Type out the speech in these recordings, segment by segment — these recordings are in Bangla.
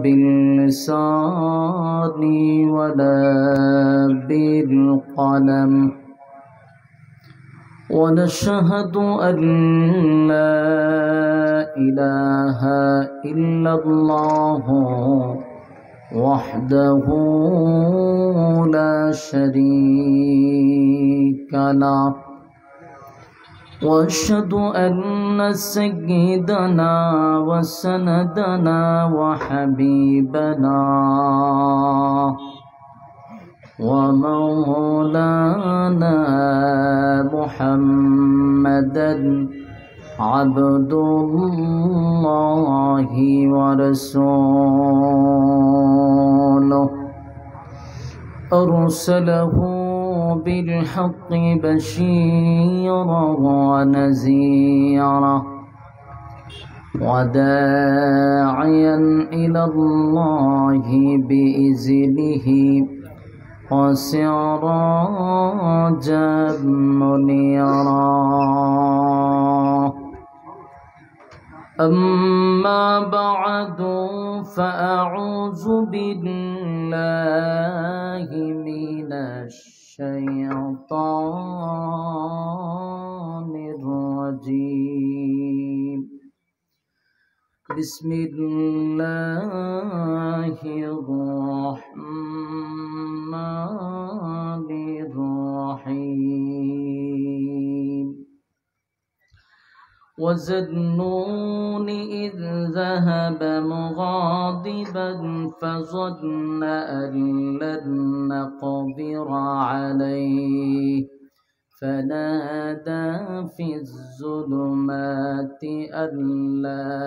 باللسان ولا بالقلم ونشهد أن لا إله إلا الله وحده لا شريك له وأشهد أن سيدنا وسندنا وحبيبنا ومولانا محمدا عبد الله ورسوله أرسله بالحق بشيرا ونذيرا وداعيا إلى الله بإذنه وسراجا منيرا أما بعد فأعوذ بالله من الشيطان الرجيم بسم الله الرحمن الرحيم وذنون إذ ذهب مغاضبا فظن أن لن نقدر عليه فنادى في الظلمات أن لا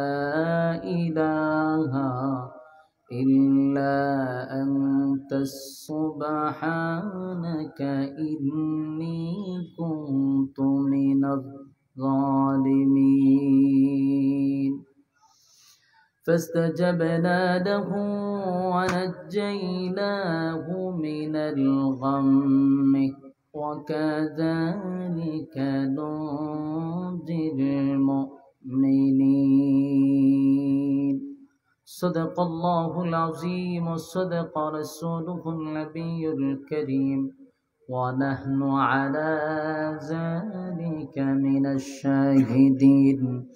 إله إلا أنت سبحانك إني كنت من الظالمين فاستجبنا له ونجيناه من الغم وكذلك ننجي المؤمنين صدق الله العظيم وصدق رسوله النبي الكريم ونحن على ذلك من الشاهدين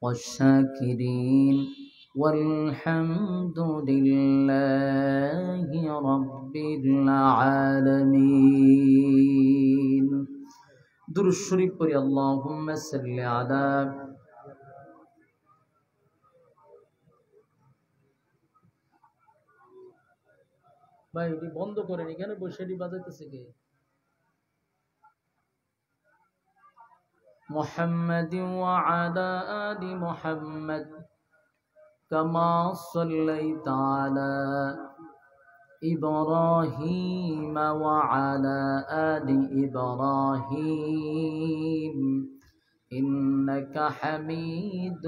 والشاكرين والحمد لله رب العالمين درود شريف পড়ি اللهم صل على ভাই এটি বন্ধ করেন এখানে বসে এটি বাজাইতেছে কে محمد وعلى آل محمد كما صليت على إبراهيم وعلى آل إبراهيم إنك حميد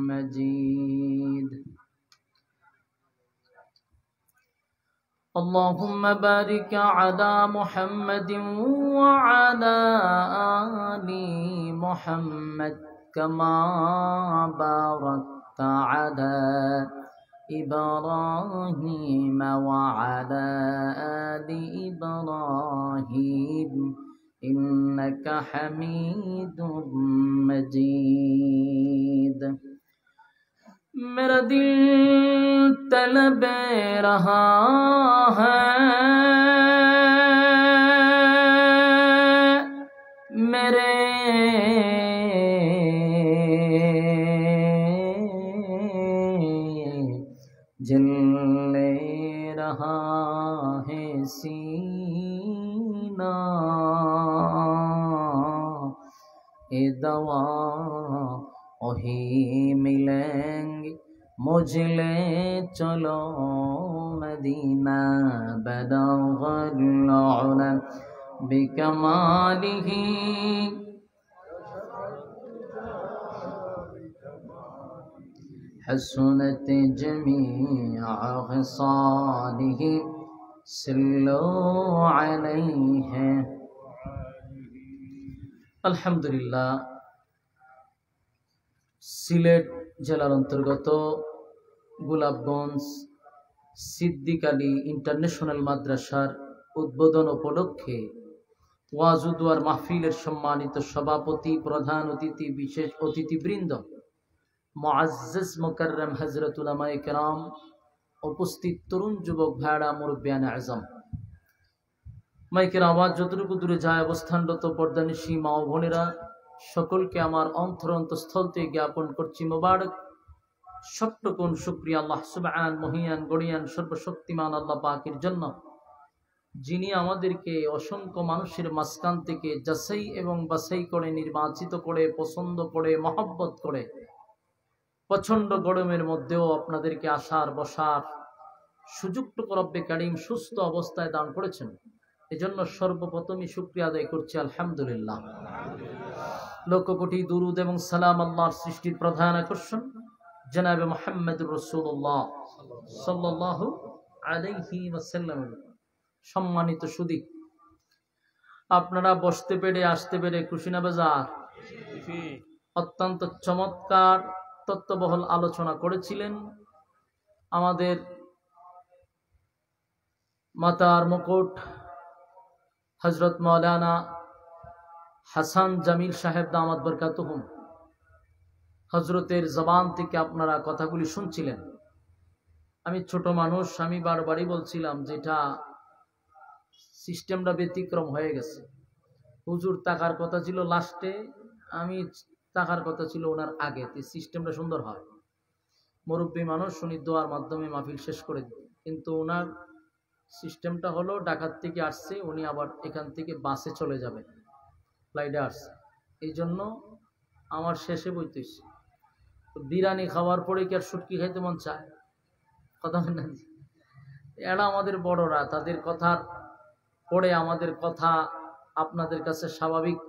مجيد اللهم بارك على محمد وعلى آل محمد كما باركت على إبراهيم وعلى آل إبراهيم إنك حميد مجيد मेरा दिल तलब रहा है मेरे जलने रहा है सीना ए दवा वही मिलेंगे मुझले चलो मदीना बलगल उला बिकमालिही हसनत जमीअ ख़िसालिही सल्लु अलैहि। अल्हम्दुलिल्लाह सिलेट জেলার অন্তর্গত গোলাপগঞ্জ সিদ্দিক আলী ইন্টারন্যাশনাল মাদ্রাসার উদ্বোধন উপলক্ষে ওয়াজ ও দুয়ার মাহফিলের সম্মানিত সভাপতি, প্রধান অতিথি, বিশেষ অতিথিবৃন্দ, মুআজ্জাজ মুকাররম হযরত উলামায়ে কেরাম, উপস্থিত তরুণ যুবক ভাইরা, মুরব্বিয়ানে আযম, মাইকের আওয়াজ যতটুকু দূরে যায় অবস্থানরত পর্দানিশী মা ও বোনেরা, সকলকে আমার অন্তরস্থল থেকে জ্ঞাপন করছি মোবারক সবটুকুন শুকরিয়া আল্লাহ সুবহান মহিয়ান গড়িয়ান সর্বশক্তিমান আল্লাহ পাকের জন্য, যিনি আমাদেরকে অসংখ্য মানুষের মাঝখান থেকে যাচাই এবং বাছাই করে নির্বাচিত করে পছন্দ করে মহব্বত করে প্রচণ্ড গরমের মধ্যেও আপনাদেরকে আসার বসার সুযোগটুকু রব্বে কারীম সুস্থ অবস্থায় দান করেছেন। এজন্য সর্বপ্রথমই শুকরিয়া আদায় করছি আলহামদুলিল্লাহ। লক্ষ কোটি দুরুদ এবং সালাম আল্লাহর সৃষ্টির প্রধান আকর্ষণ জনাবে মুহাম্মদুর রাসূলুল্লাহ সাল্লাল্লাহু আলাইহি ওয়াসাল্লাম। সম্মানিত সুধী, আপনারা বসতে পেরে আসতে পেরে খুশি না বেজার? অত্যন্ত চমৎকার তত্ত্ববহল আলোচনা করেছিলেন আমাদের মাতার মুকুট হযরত মাওলানা হাসান জামিল সাহেব দামাত বরকাতুহুম। হযরতের জবান থেকে আপনারা কথাগুলি শুনছিলেন। আমি ছোট মানুষ, আমি বারবারই বলছিলাম যেটা সিস্টেমটা ব্যতিক্রম হয়ে গেছে। হুজুর টাকার কথা ছিল লাস্টে, আমি টাকার কথা ছিল ওনার আগে, সিস্টেমটা সুন্দর হয়। মুরব্বী মানুষ, উনি দোয়ার মাধ্যমে মাহফিল শেষ করে দিন, কিন্তু ওনার সিস্টেমটা হলো ঢাকার থেকে আসছে, উনি আবার এখান থেকে বাসে চলে যাবে, ফ্লাইটে আসছে। এই জন্য আমার শেষে বইতেছি, বিরিয়ানি খাওয়ার পরে কি আর শুটকি খাইতে মন চায়? কথা হয় না? এরা আমাদের বড়রা, তাদের কথার পরে আমাদের কথা আপনাদের কাছে স্বাভাবিক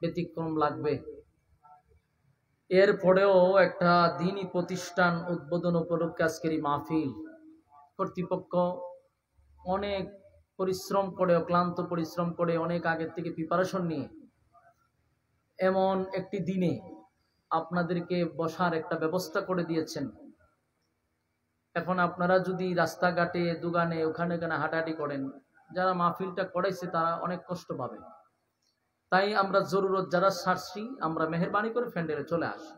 ব্যতিক্রম লাগবে। এরপরেও একটা দ্বীনি প্রতিষ্ঠান উদ্বোধন উপলক্ষে আজকের এই মাহফিল, কর্তৃপক্ষ অনেক পরিশ্রম করে, অক্লান্ত পরিশ্রম করে, অনেক আগের থেকে প্রিপারেশন নিয়ে এমন একটি দিনে আপনাদেরকে বসার একটা ব্যবস্থা করে দিয়েছেন। এখন আপনারা যদি রাস্তাঘাটে দোকানে ওখানে এখানে হাঁটাহাঁটি করেন, যারা মাহফিলটা করাইছে তারা অনেক কষ্ট পাবে। তাই আমরা জরুরত যারা ছাড়ছি, আমরা মেহেরবানি করে ফ্যান্ডেলে চলে আসি।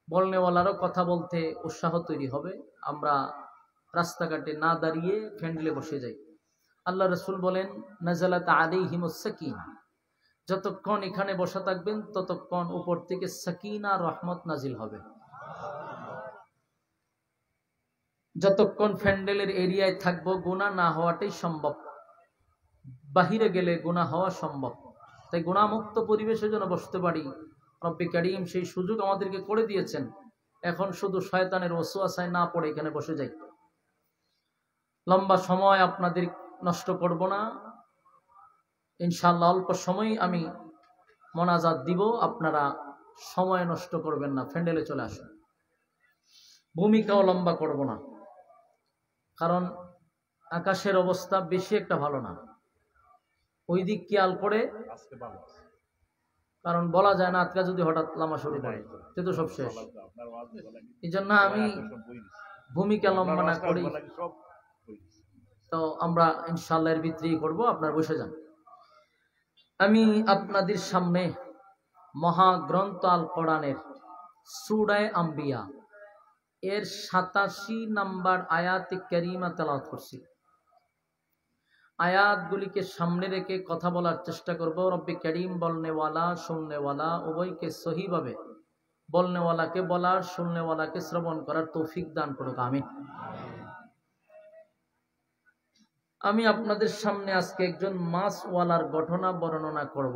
বলনেওয়ালারও কথা বলতে উৎসাহ তৈরি হবে। আমরা রাস্তাঘাটে না দাঁড়িয়ে ফ্যান্ডেলে বসে যাই। আল্লাহ রাসূল বলেন, নাযালাত আলাইহিমুস সাকিনা, যতক্ষণ এখানে বসা থাকবেন ততক্ষণ উপর থেকে সাকিনা রহমত নাজিল হবে। যতক্ষণ ফ্যান্ডেলের এরিয়ায় থাকবো গুনাহ না হওয়াটাই সম্ভব, বাহিরে গেলে গুনাহ হওয়া সম্ভব। তাই গুনাহমুক্ত পরিবেশে যেন বসতে পারি, রব্বে কারীম সেই সুযোগ আমাদেরকে করে দিয়েছেন। এখন শুধু শয়তানের ওয়াসওয়াসায় না পড়ে এখানে বসে যাই। লম্বা সময় আপনাদের নষ্ট করব না, ইনশাআল্লাহ অল্প সময় আমি মোনাজাত দিব, আপনারা সময় নষ্ট করবেন না, ফ্যান্ডেলে চলে আসুন। ভূমিকাও লম্বা করব না, কারণ আকাশের অবস্থা বেশি একটা ভালো না। ওই দিক খেয়াল করে, কারণ বলা যায় না আজকে যদি হঠাৎ লামা শুরু করে সে তো সব শেষ। এই জন্য আমি ভূমিকা লম্বা না করি, তো আমরা ইনশাআল্লাহ এর ভিতরেই করবো। আপনারা বসে যান। আমি আপনাদের সামনে মহাগ্রন্থ আল কোরআনের সূরা আম্বিয়া এর 87 নম্বর আয়াতে কারিমা তেলাওয়াত করছি। আয়াতগুলিকে সামনে রেখে কথা বলার চেষ্টা করব। রব্বে কারীম বলনেওয়ালা শুননেওয়ালা উভয়কে সহিভাবে, বলনেওয়ালাকে বলার, শুননেওয়ালাকে শ্রবণ করার তৌফিক দান করুক, আমিন। আমি আপনাদের সামনে আজকে একজন মাছওয়ালার ঘটনা বর্ণনা করব,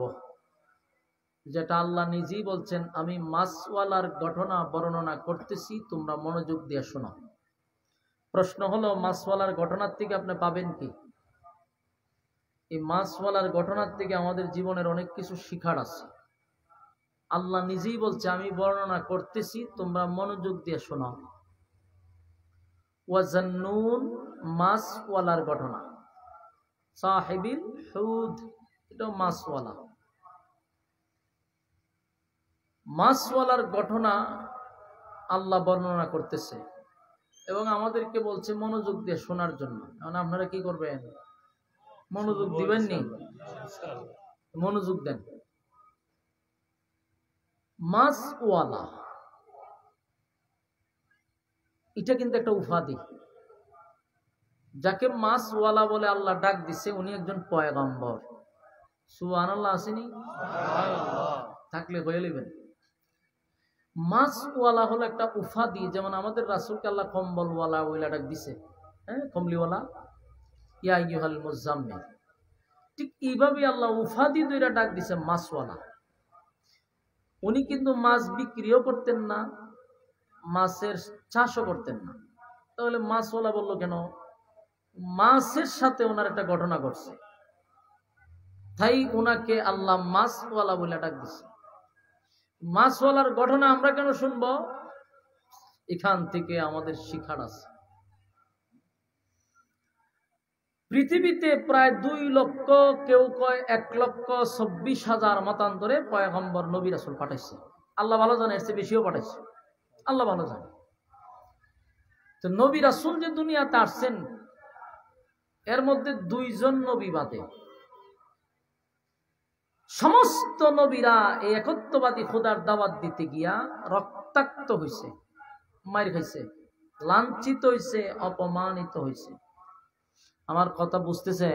যেটা আল্লাহ নিজেই বলছেন, আমি মাছওয়ালার ঘটনা বর্ণনা করতেছি, তোমরা মনোযোগ দিয়ে শোনো। প্রশ্ন হলো, মাছওয়ালার ঘটনার থেকে আপনি পাবেন কি? এই মাছওয়ালার ঘটনার থেকে আমাদের জীবনের অনেক কিছু শিখার আছে। আল্লাহ নিজেই বলছে, আমি বর্ণনা করতেছি, তোমরা মনোযোগ দিয়ে শোনো। ওয়াজান্নুন, মাছওয়ালার ঘটনা। সাহিবিল হুদ, এটা মাছওয়ালা। মাছওয়ালার ঘটনা আল্লাহ বর্ণনা করতেছে। এবং আমাদেরকে বলছে মনোযোগ দিয়ে শোনার জন্য। এখন আপনারা কি করবেন? মনোযোগ দিবেন নি? মনোযোগ দেন। মাসওয়ালা এটা কিন্তু একটা উপাধি। যাকে মাসওয়ালা বলে আল্লাহ ডাক দিছে উনি একজন পয়গম্বর। সুবহানাল্লাহ আসেনি? থাকলে হয়ে নেবেন। মাসওয়ালা হলো একটা উপাধি। যেমন আমাদের রাসূলকে আল্লাহ কম্বলওয়ালা ওইলা ডাক দিছে, হ্যাঁ, কমলিওয়ালা, ইয়া আইয়ুহাল মুজাম্মিল। ঠিক এইভাবে আল্লাহ উপাধি দুইটা ডাক দিছে মাসওয়ালা। উনি কিন্তু মাছ বিক্রিও করতেন না, মাছের চাষও করতেন না। তাহলে মাছওয়ালা বললো কেন? মাছের সাথে ওনার একটা ঘটনা ঘটছে, তাই ওনাকে আল্লাহ মাছওয়ালা বলে ডাক দিছে। মাছওয়ালার ঘটনা আমরা কেন শুনবো? এখান থেকে আমাদের শিক্ষার আছে। পৃথিবীতে প্রায় 2 লক্ষ, কেউ কয় 1,24,000 মতান্তরে পয়গম্বর নবী রাসূল পাঠাইছে। আল্লাহ ভালো জানে, এর চেয়ে বেশিও পাঠাইছে, আল্লাহ ভালো জানে। তো নবী রাসূল যে দুনিয়াতে আসছেন এর মধ্যে 2 জন নবী বাদে সমস্ত নবীরা এই একত্ববাদী খোদার দাওয়াত দিতে গিয়া রক্তাক্ত হইছে, মার খাইছে, লাঞ্ছিত হইছে, অপমানিত হইছে। আমার কথা বুঝতেছে?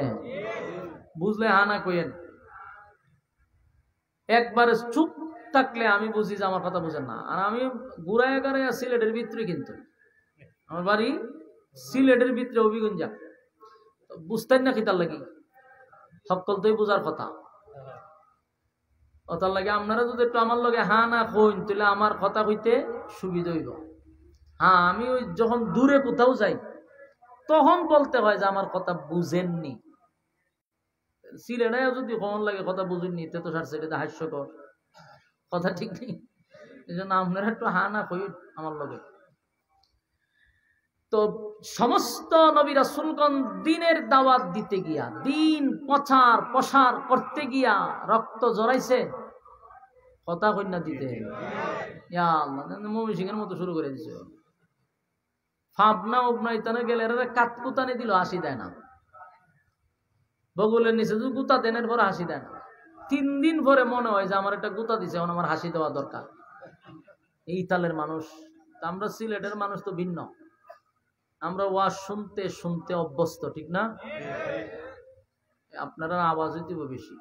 বুঝলে হানা কইেন। একবারে চুপ থাকলে আমি বুঝি যে আমার কথা বুঝেন না। আর আমি গুড়ায় গাড়াইয়া সিলেটের ভিতরে, কিন্তু আমার বাড়ি সিলেটের ভিতরে, অভিগঞ্জা। বুঝতেন না কি তার লাগি? সকল তোই বুঝার কথা। তার লাগে আপনারা যদি একটু আমার লগে হা না কইন তাহলে আমার কথা কইতে সুবিধা হইব। হ্যাঁ, আমি ওই যখন দূরে কোথাও যাই তখন বলতে হয় যে আমার কথা বুঝেননি। সিলেটায় যদি কখন লাগে কথা বুঝেননি তে তো সার সেটা হাস্যকর কথা, ঠিক নেই। এই জন্য আপনারা একটু হা না কই আমার লগে। তো সমস্ত নবী রাসূলগণ দিনের দাওয়াত দিতে গিয়া, দিন প্রচার প্রসার করতে গিয়া রক্ত জড়াইছে, কথা কইনা দিতে। ইয়া আল্লাহ, মমিসিংহের মতো শুরু করে দিছে। ফাবনা উপনাইতানে গেলে কাতকুতানি দিল, হাসি দেয় না। বগলের নিচে যদি গুতা দেন, এর পরে হাসি দেয় না। 3 দিন পরে মনে হয় যে আমার একটা গুতা দিছে, এখন আমার হাসি দেওয়া দরকার। এই তালের মানুষ। আমরা সিলেটের মানুষ তো ভিন্ন। আমরা ওয়াজ শুনতে শুনতে অভ্যস্ত, ঠিক না? আপনারা আওয়াজ হইতে বেশি।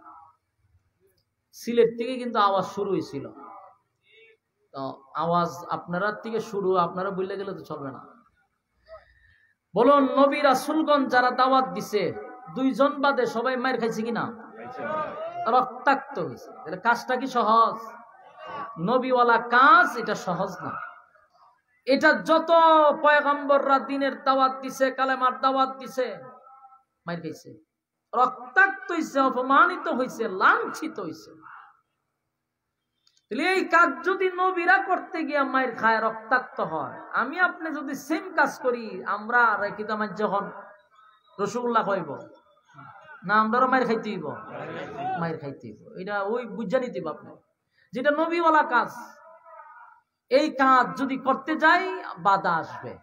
সিলেট থেকে কিন্তু আওয়াজ শুরু হয়েছিল। তো আওয়াজ আপনারা থেকে শুরু, আপনারা বললে গেলে তো চলবে না। বলুন, নবী রাসূলগণ যারা দাওয়াত দিছে 2 জন বাদে সবাই মার খাইছে কিনা? রক্তাক্ত হয়েছে। কাজটা কি সহজ? নবীওয়ালা কাজ এটা সহজ না। এটা যত পয়গম্বররা দিনের দাওয়াত দিছে, কালেমার দাওয়াত দিছে, মার খাইছে, রক্তাক্ত হইছে, অপমানিত হইছে, লাঞ্ছিত হইছে। এই কাজ যদি নবীরা করতে গিয়া মায়ের খায়, রক্তাক্ত হয়, আমি আপনি যদি সেম কাজ করি, আমরা কিন্তু আমার যখন রসগোল্লা খাইব না, আমরা মায়ের খাইতে হইব, মায়ের খাইতে হইব। এটা ওই বুঝা নিতে আপনি, যেটা নবীওয়ালা কাজ, এই কাজ যদি করতে যাই বাধা আসবে,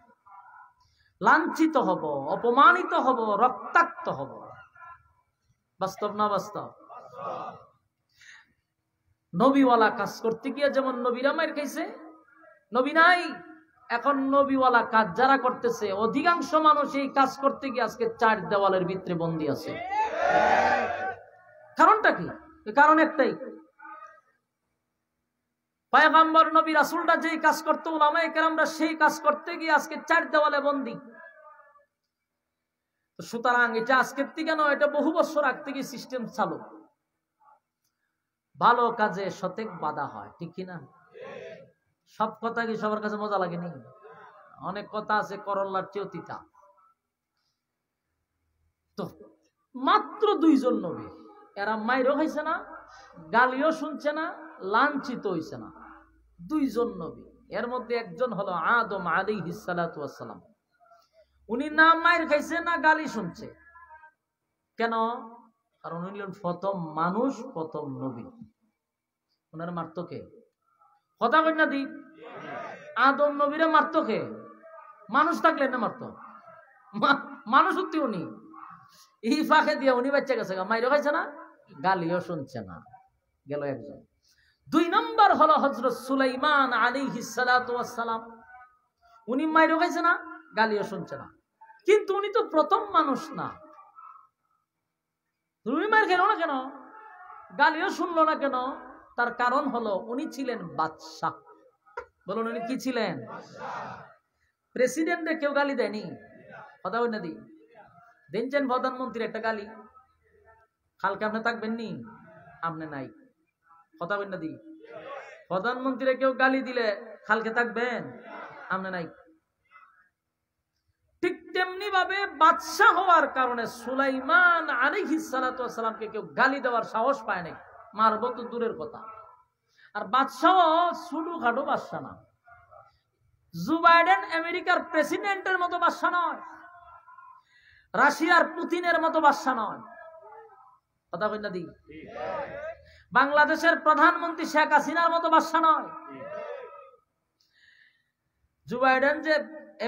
লাঞ্ছিত হব, অপমানিত হব, রক্তাক্ত হব। বাস্তব না বাস্তব? নবীওয়ালা কাজ করতে গিয়ে যেমন নবীরা মার খাইছে, নবী নাই, এখন নবীওয়ালা কাজ যারা করতেছে অধিকাংশ মানুষ এই কাজ করতে গিয়ে আজকে 4 দেওয়ালের ভিতরে বন্দী আছে। কারণটা কি? কারণ একটাই, পয়গম্বর নবী রাসূলরা যেই কাজ করতে, উলামায়ে কেরামরা সেই কাজ করতে গিয়ে আজকে 4 দেওয়ালে বন্দী। সুতরাং এটা আজকের থেকে নয়, এটা বহু বছর আগ থেকে সিস্টেম চালু। ভালো কাজে সতেক বাধা হয়, ঠিক কিনা? সব কথা কি সবার কাছে মজা লাগেনি? অনেক কথা আছে করল্লার চেয়েও তিতা। তো মাত্র 2 জন নবী, এরা মাইরও খাইছে না, গালিও শুনছে না, লাঞ্ছিত হইছে না। 2 জন নবী, এর মধ্যে একজন হলো আদম আলাইহিস সালাতু ওয়াস সালাম। উনি না মাইর খাইছে না গালি শুনছে। কেন? কারণ উনি হলেন প্রথম মানুষ, প্রথম নবী। ওনার মারতো কে? কথা কই না দি? আদম নবীরে মারতো কে? মানুষ থাকলে না মারতো, মানুষ সত্যি উনি এই ফাঁকে দিয়ে উনি বাচ্চা গেছে, মাইরে খাইছে না, গালিও শুনছে না, গেল একজন। 2 নম্বর হলো হযরত সুলাইমান আলাইহিস সালাতু ওয়াস সালাম, উনি মাইরে খাইছে না, গালিও শুনছে না, কিন্তু উনি তো প্রথম মানুষ না। তুমি মার খেলো না কেন, গালিও শুনলো না কেন? তার কারণ হলো উনি ছিলেন বাদশাহ। বলুন উনি কি ছিলেন? প্রেসিডেন্টে কেউ গালি দেয়নি, কথা বল না দি দিনছেন প্রধানমন্ত্রীর একটা গালি, কালকে আপনি থাকবেন নি, আপনি নাই, কথা বল না দি। প্রধানমন্ত্রীরে কেউ গালি দিলে কালকে থাকবেন, আপনি নাই। ঠিক তেমনি ভাবে বাদশাহ হওয়ার কারণে সুলাইমান আলাইহিস সালাতু ওয়াস সালামকে কেউ গালি দেওয়ার সাহস পায় নাই, মারবো তো দূরের কথা। আর বাদশাহ শুধু খাটো বাদশাহ না, জো বাইডেন আমেরিকার প্রেসিডেন্টের মতো বাদশাহ নয়, রাশিয়ার পুতিনের মতো বাদশাহ নয়, কথা বল না দি। বাংলাদেশের প্রধানমন্ত্রী শেখ হাসিনার মতো বাদশাহ নয়। জো বাইডেন যে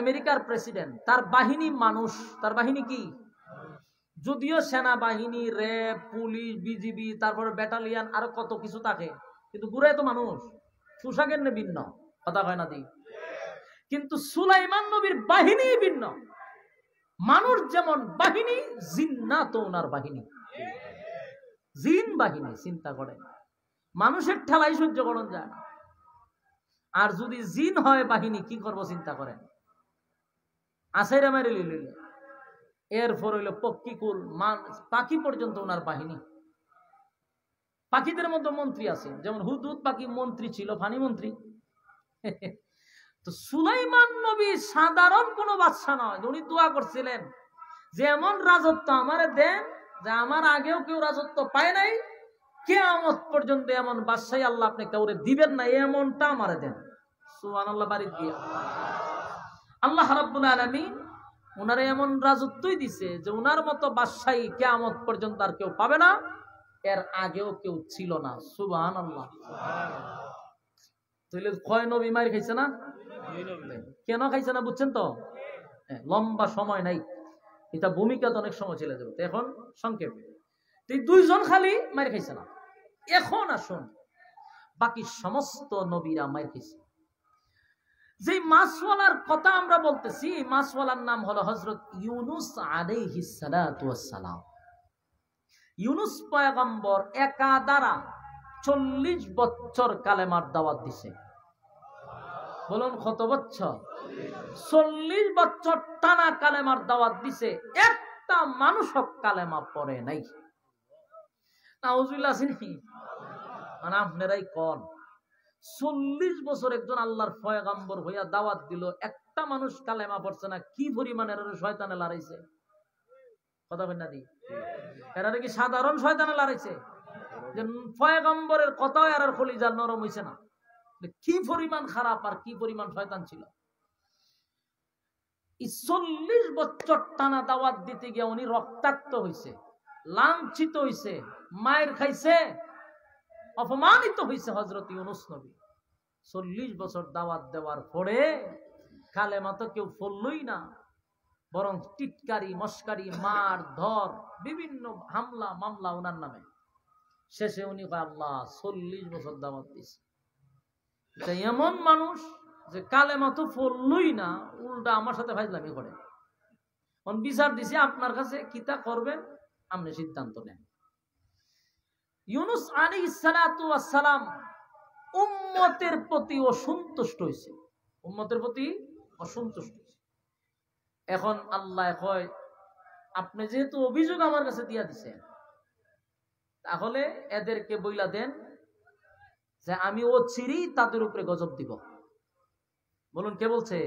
আমেরিকার প্রেসিডেন্ট, তার বাহিনী মানুষ, তার বাহিনী কি? যদিও সেনাবাহিনী, র্যাব, পুলিশ, বিজিবি, তারপরে ব্যাটালিয়ান, আরো কত কিছু থাকে, কিন্তু গুড়ায় তো মানুষ, পোশাকের নে ভিন্ন, কথা হয় না দি। কিন্তু সুলাইমান নবীর বাহিনী ভিন্ন, মানুষ যেমন বাহিনী, জিন্নাত তো ওনার বাহিনী, জিন বাহিনী। চিন্তা করে মানুষের ঠেলাই সহ্য করণ যায় না, আর যদি জিন হয় বাহিনী, কি করবো চিন্তা করেন। আসাইরা মেরে লিল, এরপর হইল পক্ষীকুল, পাখি পর্যন্ত ওনার বাহিনী। পাখিদের মধ্যে মন্ত্রী আছে, যেমন হুদহুদ পাখি মন্ত্রী ছিল, ফানি মন্ত্রী। তো সুলাইমান নবী সাধারণ কোন বাদশা নয়, উনি দোয়া করছিলেন যে এমন রাজত্ব আমারে দেন যে আমার আগেও কেউ রাজত্ব পায় নাই, কিয়ামত পর্যন্ত এমন বাদশাহী আল্লাহ আপনি কাউরে দিবেন না, এমনটা আমারে দেন। সুবহানাল্লাহ, বাড়ি দিয়া আল্লাহ রাব্বুল আলামিন উনারে এমন রাজত্বই দিছে যে উনার মতো বাদশাহী কিয়ামত পর্যন্ত আর কেউ পাবে না, এর আগেও কেউ ছিল না। সুবহানাল্লাহ। তাহলে কয় নবী মার খাইছে না? কেন খাইছে না বুঝছেন তো? লম্বা সময় নাই, এটা ভূমিকা তো অনেক সময় চলে যাবে, এখন সংক্ষেপে। এই 2 জন খালি মার খাইছে না। এখন আসুন, বাকি সমস্ত নবীরা মার খাইছে। যে মাছওয়ালার কথা আমরা বলতেছি, মাছওয়ালার নাম হলো হযরত ইউনুস আলাইহিস সালাতু ওয়াস সালাম। ইউনুস পয়গম্বর একা দ্বারা 40 বছর কালেমার দাওয়াত দিছে। বলুন কত বছর? 40 বছর টানা কালেমার দাওয়াত দিছে, একটা মানুষ কালেমা পড়ে নাই। নাউজুবিল্লাহ। মানে আপনারাই কোন 40 বছর একজন আল্লাহর পয়গম্বর হইয়া দাওয়াত দিল, একটা মানুষ কালেমা পড়ছে না, কি পরিমাণের শয়তানে লড়াইছে, কথা বল না দি। এরা কি সাধারণ শয়তানে লড়াইছে যে পয়গম্বরের কথাও আর কলিজা নরম হইছে না? কি পরিমাণ খারাপ আর কি পরিমাণ শয়তান ছিল। 40 বছর টানা দাওয়াত দিতে গিয়ে উনি রক্তাক্ত হইছে, লাঞ্ছিত হইছে, মায়ের খাইছে, অপমানিত হইছে হযরত ইউনুস নবী। 40 বছর দাওয়াত দেওয়ার পরে কালেমা তো কেউ পড়লই না, বরং টিটকারি, মস্কারি, মার ধর, বিভিন্ন হামলা মামলা ওনার নামে। শেষে উনি আল্লাহ 40 বছর দাওয়াত দিছে। এমন মানুষ যে কালেমা তো পড়লই না, উল্টা আমার সাথে ফাজলামি করে। বিচার দিছে আপনার কাছে, কিতা করবেন আপনি সিদ্ধান্ত নেন। ইউনুস আলাইহিস সালাতু ওয়াস সালাম উম্মতের প্রতি অসন্তুষ্ট হইছে, উম্মতের প্রতি অসন্তুষ্ট হইছে। এখন আল্লাহ কয়, আপনি যেহেতু অভিযোগ আমার কাছে দিয়া দিছেন, তাহলে এদেরকে বইলা দেন যে আমি অচিরেই তাদের উপরে গজব দিব। বলুন কে বলছে?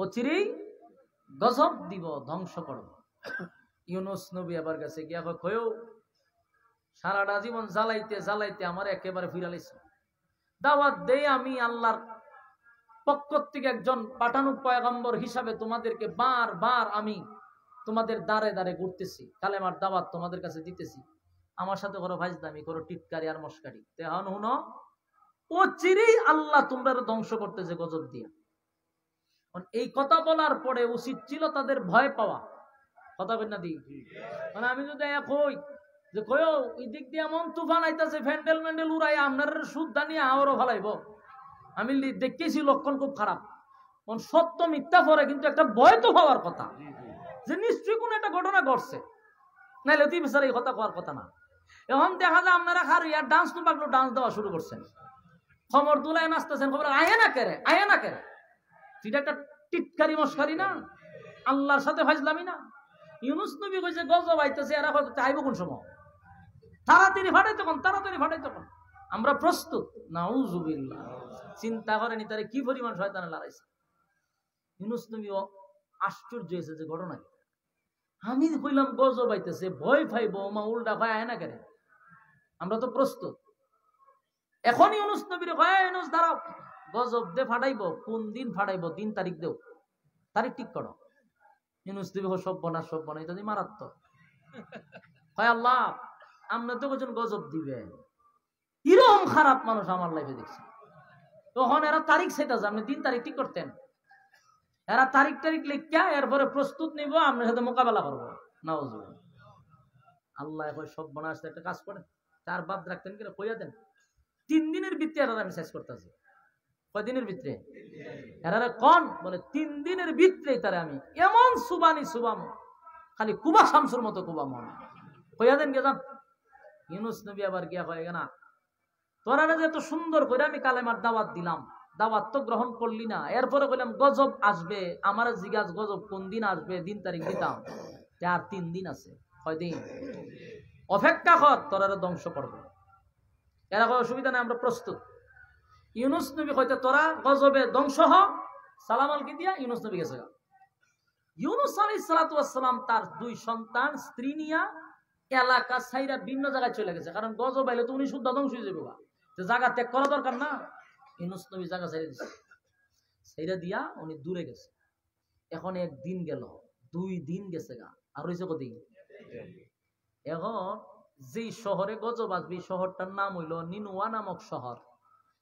অচিরেই গজব দিব, ধ্বংস করব। ইউনুস নবী আবার গেছে গিয়া কয়ও, সারাটা জীবন জ্বালাইতে জ্বালাইতে আমার একেবারে ফিরালাইছে। দাওয়াত দেই আমি আল্লাহর পক্ষ থেকে একজন পাঠানো পয়গম্বর হিসাবে তোমাদেরকে বারবার আমি তোমাদের দ্বারে দ্বারে ঘুরতেছি, কালেমার দাওয়াত তোমাদের কাছে দিতেছি, আমার সাথে করো ফাজলামি, করো টিটকারি আর মস্কারি, তেহন হুনো ও চিরেই আল্লাহ তোমরা ধ্বংস করতেছে গজব দিয়া। এই কথা বলার পরে উচিত ছিল তাদের ভয় পাওয়া। কথা বল না দি, মানে আমি যদি কই যে কয়ও এই দিক দিয়ে এমন তুফান আইতাছে, ফ্যান্ডেল ম্যান্ডেল উড়াই আপনার সুদ দানিয়ে আরো ভালাইব, আমি দেখতেছি লক্ষণ খুব খারাপ। সত্য মিথ্যা পরে কিন্তু একটা ভয় তো হওয়ার কথা যে নিশ্চয়ই কোন একটা ঘটনা ঘটছে, নাইলে তুই বেচারা এই কথা কওয়ার কথা না। এখন দেখা যায় আপনারা খার ইয়ার ডান্স তো পাগলো ডান্স দেওয়া শুরু করছেন, খবর দুলায় নাচতেছেন, খবর আয়ে না কেরে, আয়ে না কেরে। এটা একটা টিটকারি মস্কারি না, আল্লাহর সাথে ফাজলামি না। ইউনুস নবী কইছে গজব আইতেছে, এরা হয়তো চাইব কোন সময়, তাড়াতাড়ি ফাটাই তখন, তাড়াতাড়ি ফাটাই তখন আমরা প্রস্তুত। নাউজুবিল্লাহ, চিন্তা করেনি তারে কি পরিমাণ শয়তানে লড়াইছে। ইউনুস নবী আশ্চর্য হয়েছে যে ঘটনা কি। আমি কইলাম গজব আইতেছে, ভয় পাইব, মা উল্টা ভয় আয় না কেন, আমরা তো প্রস্তুত। এখন ইউনুস নবীর কয় ইউনুস দাঁড়াও, গজব দে ফাটাইব, কোন দিন ফাটাইব, দিন তারিখ দেও, তারিখ ঠিক করো। ইউনুস নবী সব বনা এটা মারাত্মক। কয় আল্লাহ আমরা তো বলছেন গজব দিবে, কিরকম খারাপ মানুষ আমার লাইফে দেখছি। তখন এরা তারিখ সেটা আপনি দিন তারিখ ঠিক করতেন, এরা তারিখ লিখিয়া এরপরে প্রস্তুত নিব, আপনার সাথে মোকাবেলা করবো। নাউজুবিল্লাহ। আল্লাহ কয় সব বনা আসতে একটা কাজ করেন, তার বাদ রাখতেন কিনা কইয়া দেন, 3 দিনের ভিতরে এরা আমি শেষ করতেছি। কয়দিনের ভিতরে এরা কোন বলে 3 দিনের ভিতরে তারা আমি এমন সুবানি সুবাম, খালি কুবা শামসুর মতো কুবা মন কইয়া দেন কে জান। ইউনুস নবী আবার গিয়া কয় না, তোরা যে এত সুন্দর করে আমি কালেমার দাওয়াত দিলাম, দাওয়াত তো গ্রহণ করলি না। এরপরে কইলাম গজব আসবে, আমার জিজ্ঞাসা গজব কোন দিন আসবে, দিন তারিখ দিতাম, আর 3 দিন আছে। কয়দিন অপেক্ষা কর, তোরা ধ্বংস করবো। এরা কোনো অসুবিধা নেই, আমরা প্রস্তুত। ইউনুস নবী কইতে তোরা গজবে ধ্বংস হ, সালাম আলকি দিয়া ইউনুস নবী গেছে। ইউনুস আলাইহিস সালাতু ওয়াস সালাম তার 2 সন্তান স্ত্রী নিয়া এলাকা ছাইরা ভিন্ন জায়গায় চলে গেছে, কারণ গজব আইলে তো উনি শুদ্ধ ধ্বংস হয়ে যাবে, যে জায়গা ত্যাগ করা দরকার না। ইউনুস নবী জায়গা ছাইরা দিছে, ছাইরা দিয়া উনি দূরে গেছে। এখন 1 দিন গেল, 2 দিন গেছে গা, আর হইছে কদিন। এখন যে শহরে গজব আসবে শহরটার নাম হইল নিনুয়া নামক শহর।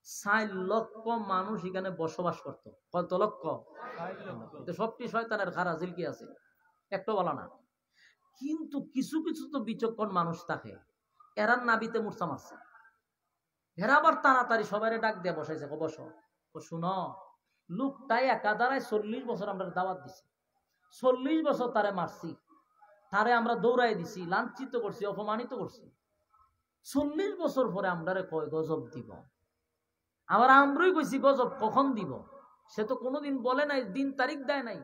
4 লক্ষ মানুষ এখানে বসবাস করত। কত লক্ষ? সবটি শয়তানের খারা জিলকি আছে, একটা বলা না। কিন্তু কিছু কিছু তো বিচক্ষণ মানুষ থাকে, এরা নাবিতে মূর্ছা মারছে। এরা আবার তাড়াতাড়ি সবাই ডাক দিয়ে বসাইছে, বসো শুনো, লোকটাই একা দাঁড়ায় 40 বছর আমরা দাওয়াত দিছি, 40 বছর তারে মারছি, তারে আমরা দৌড়াই দিছি, লাঞ্ছিত করছি, অপমানিত করছি। 40 বছর পরে আমরা কয় গজব দিব। আবার আমরাই কইছি গজব কখন দিব, সে তো কোনোদিন বলে নাই, দিন তারিখ দেয় নাই,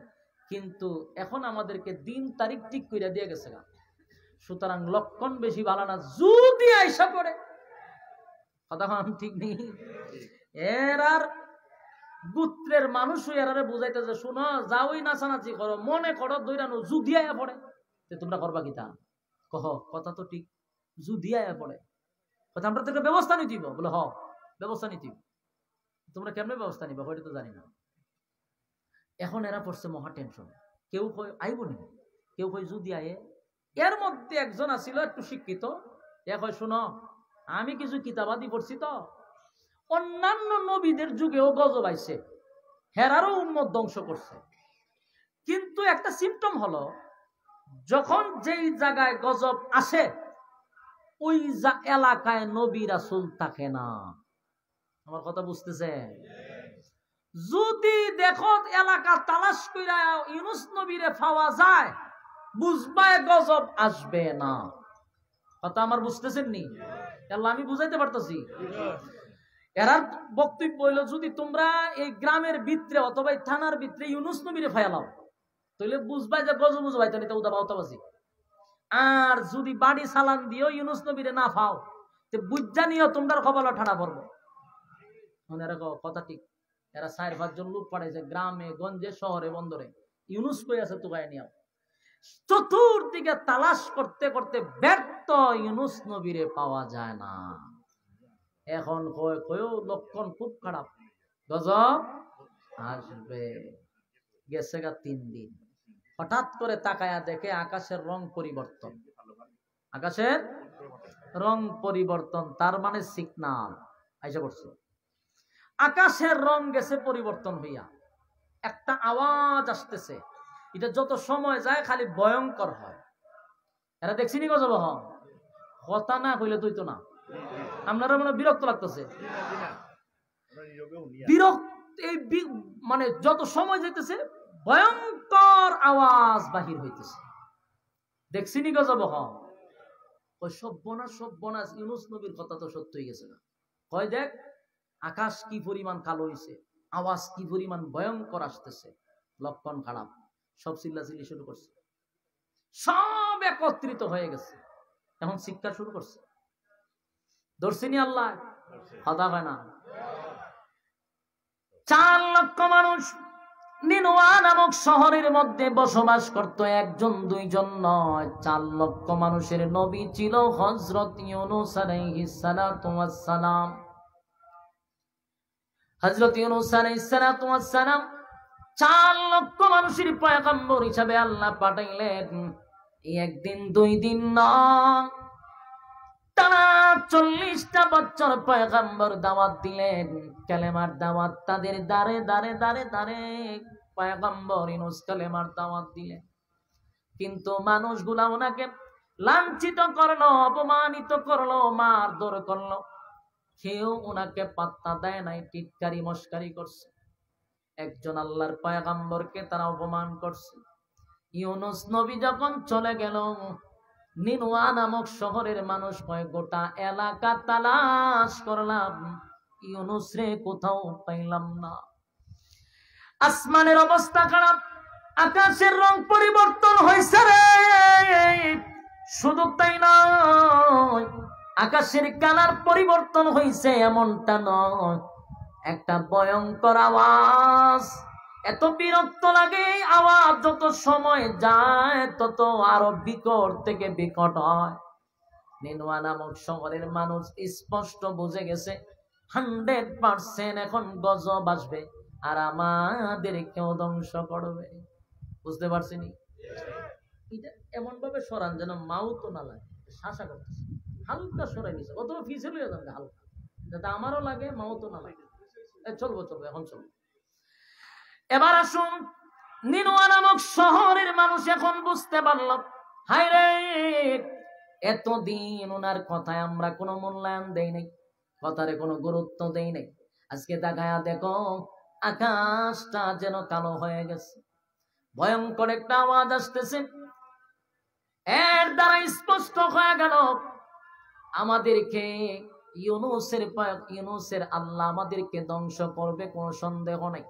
কিন্তু এখন আমাদেরকে দিন তারিখ ঠিক করে দিয়ে গেছে। সুতরাং লক্ষণ বেশি ভালো না, যদি আইসা পড়ে কথা ঠিক নেই। এরার গোত্রের মানুষ এরারে বুঝাইতেছে, শুনো যাওই নাচানাচি করো, মনে করো দৈরানো, যদি আয়া পড়ে তোমরা করবা কিতা? কহ কথা তো ঠিক, যদি আয়া পড়ে কথা আমরা তো ব্যবস্থা নিতে দিব। বলে হ ব্যবস্থা নিতে, তোমরা কেমনে ব্যবস্থা নিবা ওইটা তো জানি না। এখন এরা পড়ছে মহা টেনশন, কেউ কই আইব নি, কেউ কই যদি আয়ে। এর মধ্যে একজন আছিল একটু শিক্ষিত, এ কয় শুনো আমি কিছু কিতাবাদি পড়ছি তো, অন্যান্য নবীদের যুগেও গজব আইছে, হেরারও উম্মত ধ্বংস করছে, কিন্তু একটা সিম্পটম হলো যখন যেই জায়গায় গজব আসে ওই এলাকায় নবী রাসূল থাকে না। আমার কথা বুঝতেছে? যদি দেখো এলাকা তালাশ কইরা ইউনুস নবীরে পাওয়া যায়, বুঝবায় গজব আসবে না। কথা আমার বুঝতেছেন নি? আল্লাহ আমি বুঝাইতে পারতেছি। এরার বক্তব্য হইল, যদি তোমরা এই গ্রামের ভিতরে অথবা থানার ভিতরে ইউনুস নবীরে ফায়ালাও তাহলে বুঝবাই যে গজব বুঝবাই তো এটা উদাবা উতাবাজি। আর যদি বাড়ি সালান দিও ইউনুস নবীরে না পাও তো বুঝজা নিও তোমরা কপালে ঠাড়া পড়বো। এরা কথা ঠিক, এরা 4-5 জন লোক পাঠাইছে গ্রামে গঞ্জে শহরে বন্দরে, ইউনুস কই আছে তুগায় নিও। চতুর্দিকে তালাশ করতে করতে ব্যর্থ, ইউনুস নবীরে পাওয়া যায় না। এখন কয়ও লক্ষণ খুব খারাপ, গজব আসবে। গেছে গা 3 দিন, হঠাৎ করে তাকায়া দেখে আকাশের রং পরিবর্তন। আকাশের রং পরিবর্তন তার মানে সিগনাল আইসা পড়ছে। আকাশের রং গেছে পরিবর্তন হইয়া, একটা আওয়াজ আসতেছে, এটা যত সময় যায় খালি ভয়ঙ্কর হয়। এরা দেখছি নি গজব হতা না কইলে তুই তো না, আপনারা মনে বিরক্ত লাগতেছে। বিরক্ত এই মানে যত সময় যাইতেছে ভয়ঙ্কর আওয়াজ বাহির হইতেছে। দেখছি নি গজব ওই সব্যনাশ সব্যনাশ, ইউনুস নবীর কথা তো সত্য হয়ে গেছে না। কয় দেখ আকাশ কি পরিমাণ কালো হইছে, আওয়াজ কি পরিমাণ ভয়ঙ্কর আসতেছে, লক্ষণ খারাপ। সব চিল্লাচিল্লি শুরু করছে, সব একত্রিত হয়ে গেছে, এখন শিক্ষা শুরু করছে। ধরছিনি আল্লাহ কথা হয় না। 4 লক্ষ মানুষ নিনুয়া নামক শহরের মধ্যে বসবাস করত, একজন দুইজন নয়, 4 লক্ষ মানুষের নবী ছিল হযরত ইউনূস আলাইহিস সালাতু ওয়াস সালাম। হযরত ইউনূস আলাইহিস সালাতু ওয়াস সালাম 4 লক্ষ মানুষের পয়গম্বর হিসাবে আল্লাহ পাঠাইলেন। একদিন দুই দিন নয়, টানা 40টা বছর পয়গম্বর দাওয়াত দিলেন, কালেমার দাওয়াত তাদের দারে দারে দারে দারে পয়গম্বর ইউনূস কালেমার দাওয়াত দিলেন। কিন্তু মানুষগুলা ওনাকে লাঞ্ছিত করলো, অপমানিত করলো, মারধর করলো, কেউ ওনাকে পাত্তা দেয় নাই, টিটকারি মস্কারি করছে। একজন আল্লাহর পয়গম্বরকে তারা অপমান করছে। ইউনূস নবী যখন চলে গেল, নিনুয়া নামক শহরের মানুষ কয় গোটা এলাকা তালাশ করলাম, ইউনূস রে কোথাও পাইলাম না। আসমানের অবস্থা খারাপ, আকাশের রং পরিবর্তন হয়েছে রে। শুধু তাই নয়, আকাশের কালার পরিবর্তন হয়েছে এমনটা নয়, একটা ভয়ঙ্কর আওয়াজ। এত বিরক্ত লাগে, আওয়াজ যত সময় যায় তত আরো বিকট থেকে বিকট হয়। নিনুয়া নামক শহরের মানুষ স্পষ্ট বুঝে গেছে 100% এখন গজব আসবে আর আমাদের কেউ ধ্বংস করবে। বুঝতে পারছিনি? এটা এমন ভাবে সরান যেন মাও তো না লাগে, শাসা করতেছে, হালকা সরাই নিছে, অথবা ফিসে লইয়া যাবে হালকা, যাতে আমারও লাগে মাও তো না লাগে। চলবো চলবো, এখন চলবো। এবার আসুন, নিনুয়া নামক শহরের মানুষ এখন বুঝতে পারল, হায় রে, এতদিন ওনার কথায় আমরা কোনো মূল্যায়ন দেই নাই, কথারে কোনো গুরুত্ব দেই নাই। আজকে তাকায়া দেখো, আকাশটা যেন কালো হয়ে গেছে, ভয়ঙ্কর একটা আওয়াজ আসতেছে। এর দ্বারা স্পষ্ট হয়ে গেল আমাদেরকে ইউনূসের আল্লাহ আমাদেরকে ধ্বংস করবে, কোনো সন্দেহ নেই।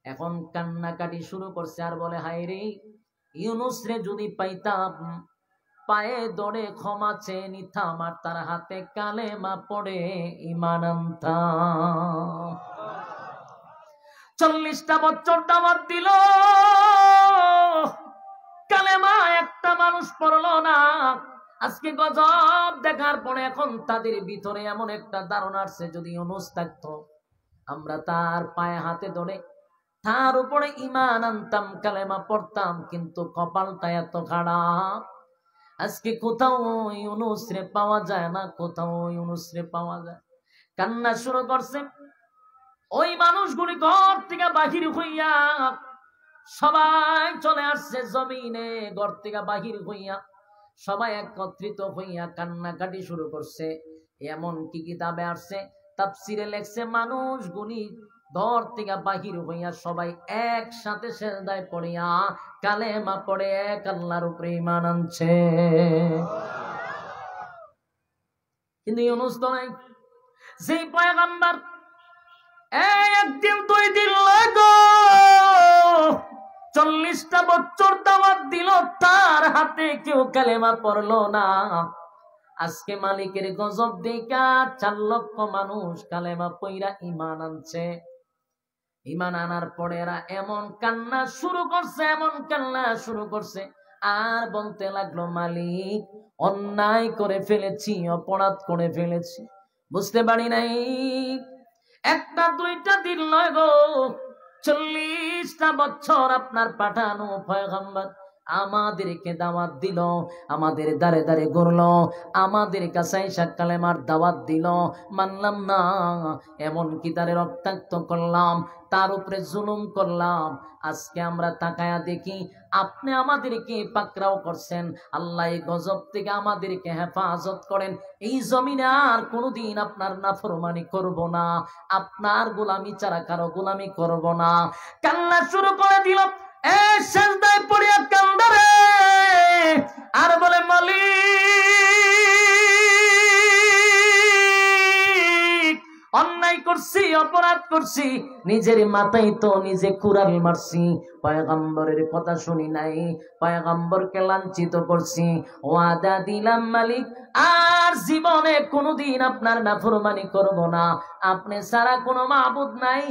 এখন কান্নাকাটি শুরু করছে আর বলে, হায় রে, ইউনূস রে যদি পাইতাম, পায়ে দড়ে ক্ষমা চেয়ে নিতাম, আর তার হাতে কালেমা পড়ে ঈমান আনতাম। 40টা বছর দাওয়াত দিল, কালেমা একটা মানুষ পড়লো না। আজকে গজব দেখার পরে এখন তাদের ভিতরে এমন একটা ধারণা আসছে, যদি ইউনূস থাকতো আমরা তার পায়ে হাতে ধরে তার উপরে ঈমান আনতাম, কালেমা পড়তাম। কিন্তু কপালটা এত খারাপ, আজকে কোথাও ইউনূস রে পাওয়া যায় না, কোথাও ইউনূস রে পাওয়া যায়। কান্না শুরু করছে। ওই মানুষগুলি ঘর থেকে বাহির হইয়া সবাই চলে আসছে জমিনে, ঘর থেকে বাহির হইয়া সবাই একত্রিত হইয়া কান্নাকাটি শুরু করছে। এমন কি কিতাবে আসছে, তাফসিরে লেখছে, মানুষগুলি ঘর থেকে বাহির হইয়া সবাই একসাথে সেজদায় পড়িয়া কালেমা পড়ে এক আল্লাহর উপরে ঈমান আনছে। কিন্তু ইউনূস তো নাই, যেই পয়গম্বর একদিন দুই দিন লাগো 40টা বছর দাওয়াত দিল, তার হাতে কেউ কালেমা পড়লো না। আজকে মালিকের গজব দেখা 4 লক্ষ মানুষ কালেমা পইরা ঈমান আনছে। ঈমান আনার পরে এরা এমন কান্না শুরু করছে, এমন কান্না শুরু করছে, আর বলতে লাগলো, মালিক, অন্যায় করে ফেলেছি, অপরাধ করে ফেলেছি, বুঝতে পারি নাই। একটা দুইটা দিন নয় গো, 40টা বছর আপনার পাঠানো পয়গম্বর আমাদেরকে দাওয়াত দিল, আমাদের দাঁড়ে দাঁড়ে ঘুরলো, আমাদের কাছে এসে কালেমার দাওয়াত দিল, মানলাম না। এমনকি তারে রক্তাক্ত করলাম, তার উপরে জুলুম করলাম। আজকে আমরা তাকায়া দেখি আপনি আমাদেরকে পাকড়াও করছেন। আল্লাহ এই গজব থেকে আমাদেরকে হেফাজত করেন। এই জমিনে আর কোনোদিন আপনার নাফরমানি করব না, আপনার গোলামি ছাড়া কারো গোলামি করব না। কান্না শুরু করে দিল, সেজদায় পড়িয়া কান্দারে আর বলে, মালিক অন্যায় করছি, অপরাধ করছি, নিজের মাথায় তো নিজে কুড়াল মারছি, পয়গম্বরের কথা শুনি নাই, পয়গম্বরকে লাঞ্ছিত করছি। ওয়াদা দিলাম মালিক আর জীবনে কোনোদিন আপনার নাফরমানি করব না। আপনি ছাড়া কোনো মাবুদ নাই,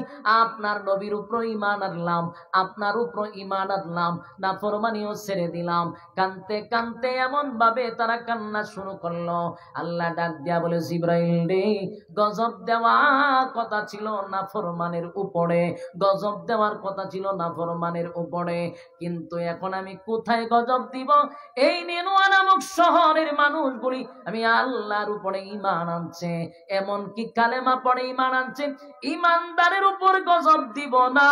আপনার নবীর উপর ঈমান আনলাম, আপনার উপর ঈমান আনলাম, নাফরমানিও ছেড়ে দিলাম। কানতে কানতে এমন ভাবে তারা কান্না শুরু করলো। আল্লাহ ডাক দিয়া বলে, জিবরাইল রে, গজব দেওয়া কথা ছিল নাফরমানের উপরে, গজব দেওয়ার কথা ছিল নাফরমানের উপরে, কিন্তু এখন আমি কোথায় গজব দিব? এই নেনুয়া নামক শহরের মানুষগুলি আমি আল্লাহর উপরে ঈমান আনছে, এমনকি কালেমা পড়ে ঈমান আনছে, ঈমানদারের উপর গজব দিব না,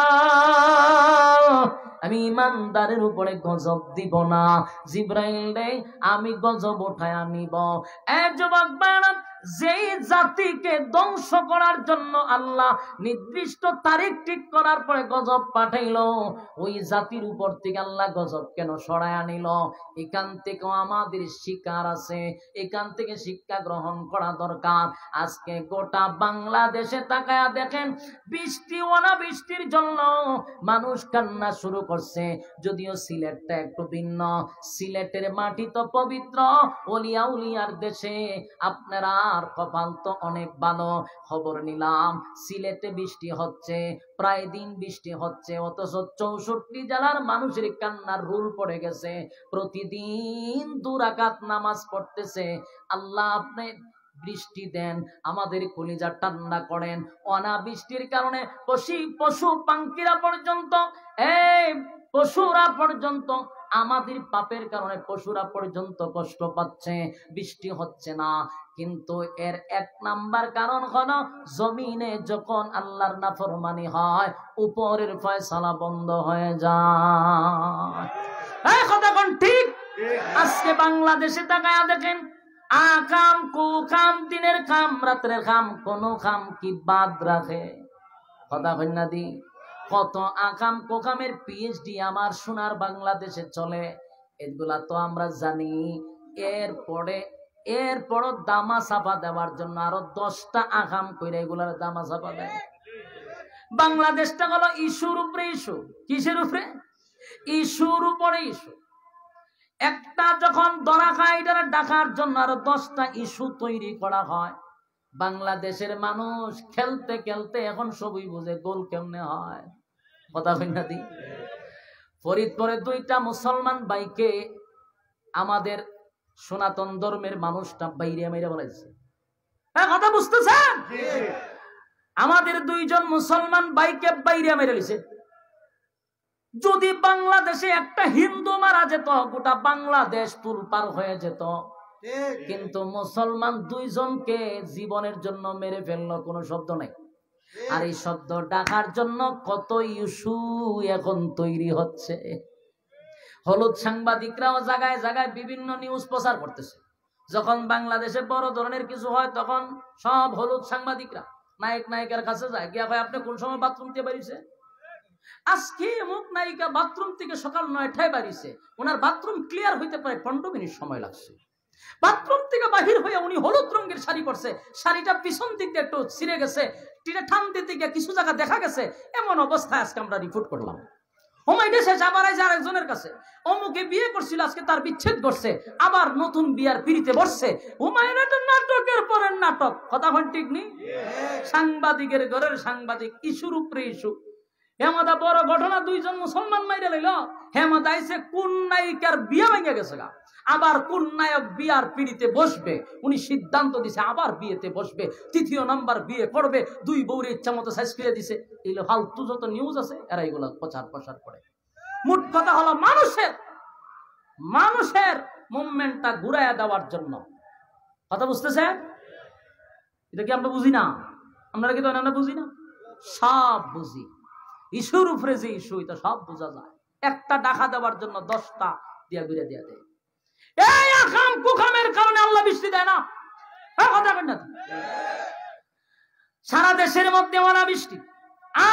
আমি ঈমানদারের উপরে গজব দিব না। জিবরাইল রে, আমি গজব উঠায় আনিব। এক যুবক বাড়ান, যেই জাতিকে ধ্বংস করার জন্য আল্লাহ নির্দিষ্ট তারিখ ঠিক করার পরে গজব পাঠাইলো, ওই জাতির উপর থেকে আল্লাহ গজব কেন সরায় আনিল? এখান থেকেও আমাদের শিকার আছে, এখান থেকে শিক্ষা গ্রহণ করা দরকার। আজকে গোটা বাংলাদেশে তাকায়া দেখেন, বৃষ্টি অনাবৃষ্টির জন্য মানুষ কান্না শুরু করছে। যদিও সিলেটটা একটু ভিন্ন, সিলেটের মাটি তো পবিত্র, ওলিয়া উলিয়ার দেশে, আপনারা আর কপাল তো অনেক ভালো। খবর নিলাম সিলেটে বৃষ্টি হচ্ছে, প্রায় দিন বৃষ্টি হচ্ছে, অথচ 64 জেলার মানুষের কান্নার রুল পড়ে গেছে, প্রতিদিন 2 রাকাত নামাজ পড়তেছে। আল্লাহ আপনি বৃষ্টি দেন, আমাদের কলিজা ঠান্ডা করেন। অনাবৃষ্টির কারণে পশু পাখিরা পর্যন্ত, এই পশুরা পর্যন্ত, আমাদের পাপের কারণে পশুরা পর্যন্ত কষ্ট পাচ্ছে, বৃষ্টি হচ্ছে না। কিন্তু এর 1 নাম্বার কারণ হলো, জমিনে যখন আল্লাহর নাফরমানি হয়, উপরের ফয়সালা বন্ধ হয়ে যায়। এই কথা কোন ঠিক? আজকে বাংলাদেশে তাকায়া দেখেন, আকাম কুকাম, দিনের কাম রাতের কাম, কোন কাম কি বাদ রাখে? কথা কন্যা দি, কত আকাম কোকামের পিএইচডি আমার সোনার বাংলাদেশে চলে, এগুলা তো আমরা জানি। এরপরও দামা চাপা দেওয়ার জন্য আরো 10টা আকাম কইরা এগুলার দামা চাপা দেয়। বাংলাদেশটা হলো ইস্যুর উপরে ইস্যু। কিসের উপরে? ইস্যুর উপরে ইস্যু। একটা যখন ধরা খায়, এটা ডাকার জন্য আরো 10টা ইস্যু তৈরি করা হয়। বাংলাদেশের মানুষ খেলতে খেলতে এখন সবই বুঝে গোল কেমনে হয়। কথা কইনা দি, ফরিদপুরে 2টা মুসলমান ভাইকে আমাদের সনাতন ধর্মের মানুষটা বাইরে মেরে বলেছে। কথা বুঝতেছেন? আমাদের 2 জন মুসলমান ভাইকে বাইরে মেরে দিয়েছে। যদি বাংলাদেশে একটা হিন্দু মারা যেত, গোটা বাংলাদেশ তুলপার হয়ে যেত, কিন্তু মুসলমান 2 জনকে জীবনের জন্য মেরে ফেললো, কোনো শব্দ নাই। আর এই শব্দ ডাকার জন্য কত ইস্যু এখন তৈরি হচ্ছে। হলুদ সাংবাদিকরাও জায়গায় জায়গায় বিভিন্ন নিউজ প্রচার করতেছে। যখন বাংলাদেশে বড় ধরনের কিছু হয়, তখন সব হলুদ সাংবাদিকরা নায়ক নায়িকার কাছে যায়, গিয়া ভাই আপনি কোন সময় বাথরুম থেকে বেরিয়েছে? আজকে অমুক নায়িকা বাথরুম থেকে সকাল 9টায় বেরিয়েছে, ওনার বাথরুম ক্লিয়ার হইতে প্রায় 15 মিনিট সময় লাগছে। বাথরুম থেকে বাহির হয়ে উনি হলুদ রঙের শাড়ি পরছে, শাড়িটা পিছন দিক দিয়ে একটু ছিঁড়ে গেছে, টান দিতে গিয়ে কিছু জায়গা দেখা গেছে। এমন অবস্থায় আজকে আমরা রিপোর্ট করলাম। আরেকজনের কাছে অমুকে বিয়ে করছিল, আজকে তার বিচ্ছেদ করছে, আবার নতুন বিয়ার পিড়িতে বসছে। হুমায়ুন একটা নাটকের পরের নাটক। কথা ঠিক নেই? সাংবাদিকের ঘরের সাংবাদিক, ইস্যুর উপরে ইস্যু। হেমাদা বড় ঘটনা, 2 জন মুসলমান মাইরে লইল। হেমাদা আইসে কোন নায়িকার বিয়ে ভেঙে গেছে গা, আবার কোন নায়ক বিয়ার পিড়িতে বসবে, উনি সিদ্ধান্ত দিছে আবার বিয়েতে বসবে, 3য় নাম্বার বিয়ে করবে, 2 বউরে ইচ্ছা মতো সাইজ করে দিছে। এইগুলো ফালতু যত নিউজ আছে, এরা এগুলো প্রচার করে। মোট কথা হলো, মানুষের মানুষের মুভমেন্টটা ঘুরাইয়া দেওয়ার জন্য। কথা বুঝতেছে? এটা কি আমরা বুঝি না? আপনারা কি আমরা বুঝি না? সব বুঝি। ইস্যুর উপরে যে ইস্যু, এটা সব বোঝা যায়। একটা ডাকা দেওয়ার জন্য 10টা দিয়া ঘুরে দিয়া দেয়। এই আকাম কুকামের কারণে আল্লাহ বৃষ্টি দেয় না। কথা বলেন না? সারা দেশের মধ্যে অনাবৃষ্টি।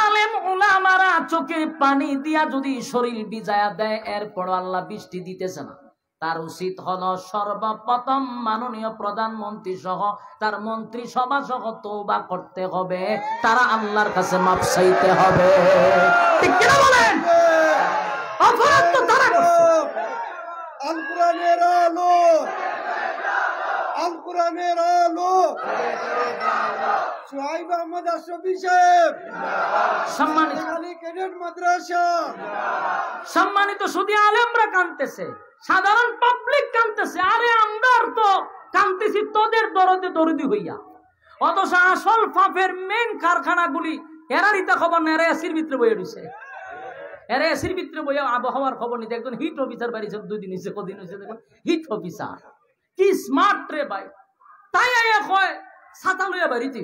আলেম উলামারা চোখে পানি দিয়া যদি শরীর ভিজায়া দেয়, এরপর আল্লাহ বৃষ্টি দিতেছে না, তার উচিত হলো সর্বপ্রথম মাননীয় প্রধানমন্ত্রী সহ তার মন্ত্রী সভা সহ তওবা করতে হবে, তারা আল্লাহর কাছে মাপ চাইতে হবে। ঠিক কি না বলেন? অপরাধ তো তারা করছে। আল কোরআনের আলো, আল কোরআনের আলো। সোহাইব আহমদ আশরাফি সাহেব, সম্মানিত ক্যাডেট মাদ্রাসা, সম্মানিত সুদী আলেমরা কাঁদতেছে, সাধারণ পাবলিক কাঁদতেছে। আরে আমরা তো কাঁদতেছি তোদের দরদে দরদি হইয়া, অথচ আসল পাপের মেন কারখানাগুলি এরারিতে খবর না, এরা এসির ভিতরে বইয়ে রয়েছে। এরা এসির ভিতরে বইয়া আবহাওয়ার খবর নিতে। একজন হিট অফিসার বাড়িছে 2 দিন হয়েছে, কদিন হয়েছে, দেখুন হিট অফিসার কি স্মার্ট রে ভাই। তাই আয়া কয় ছাতা লইয়া বাড়িতে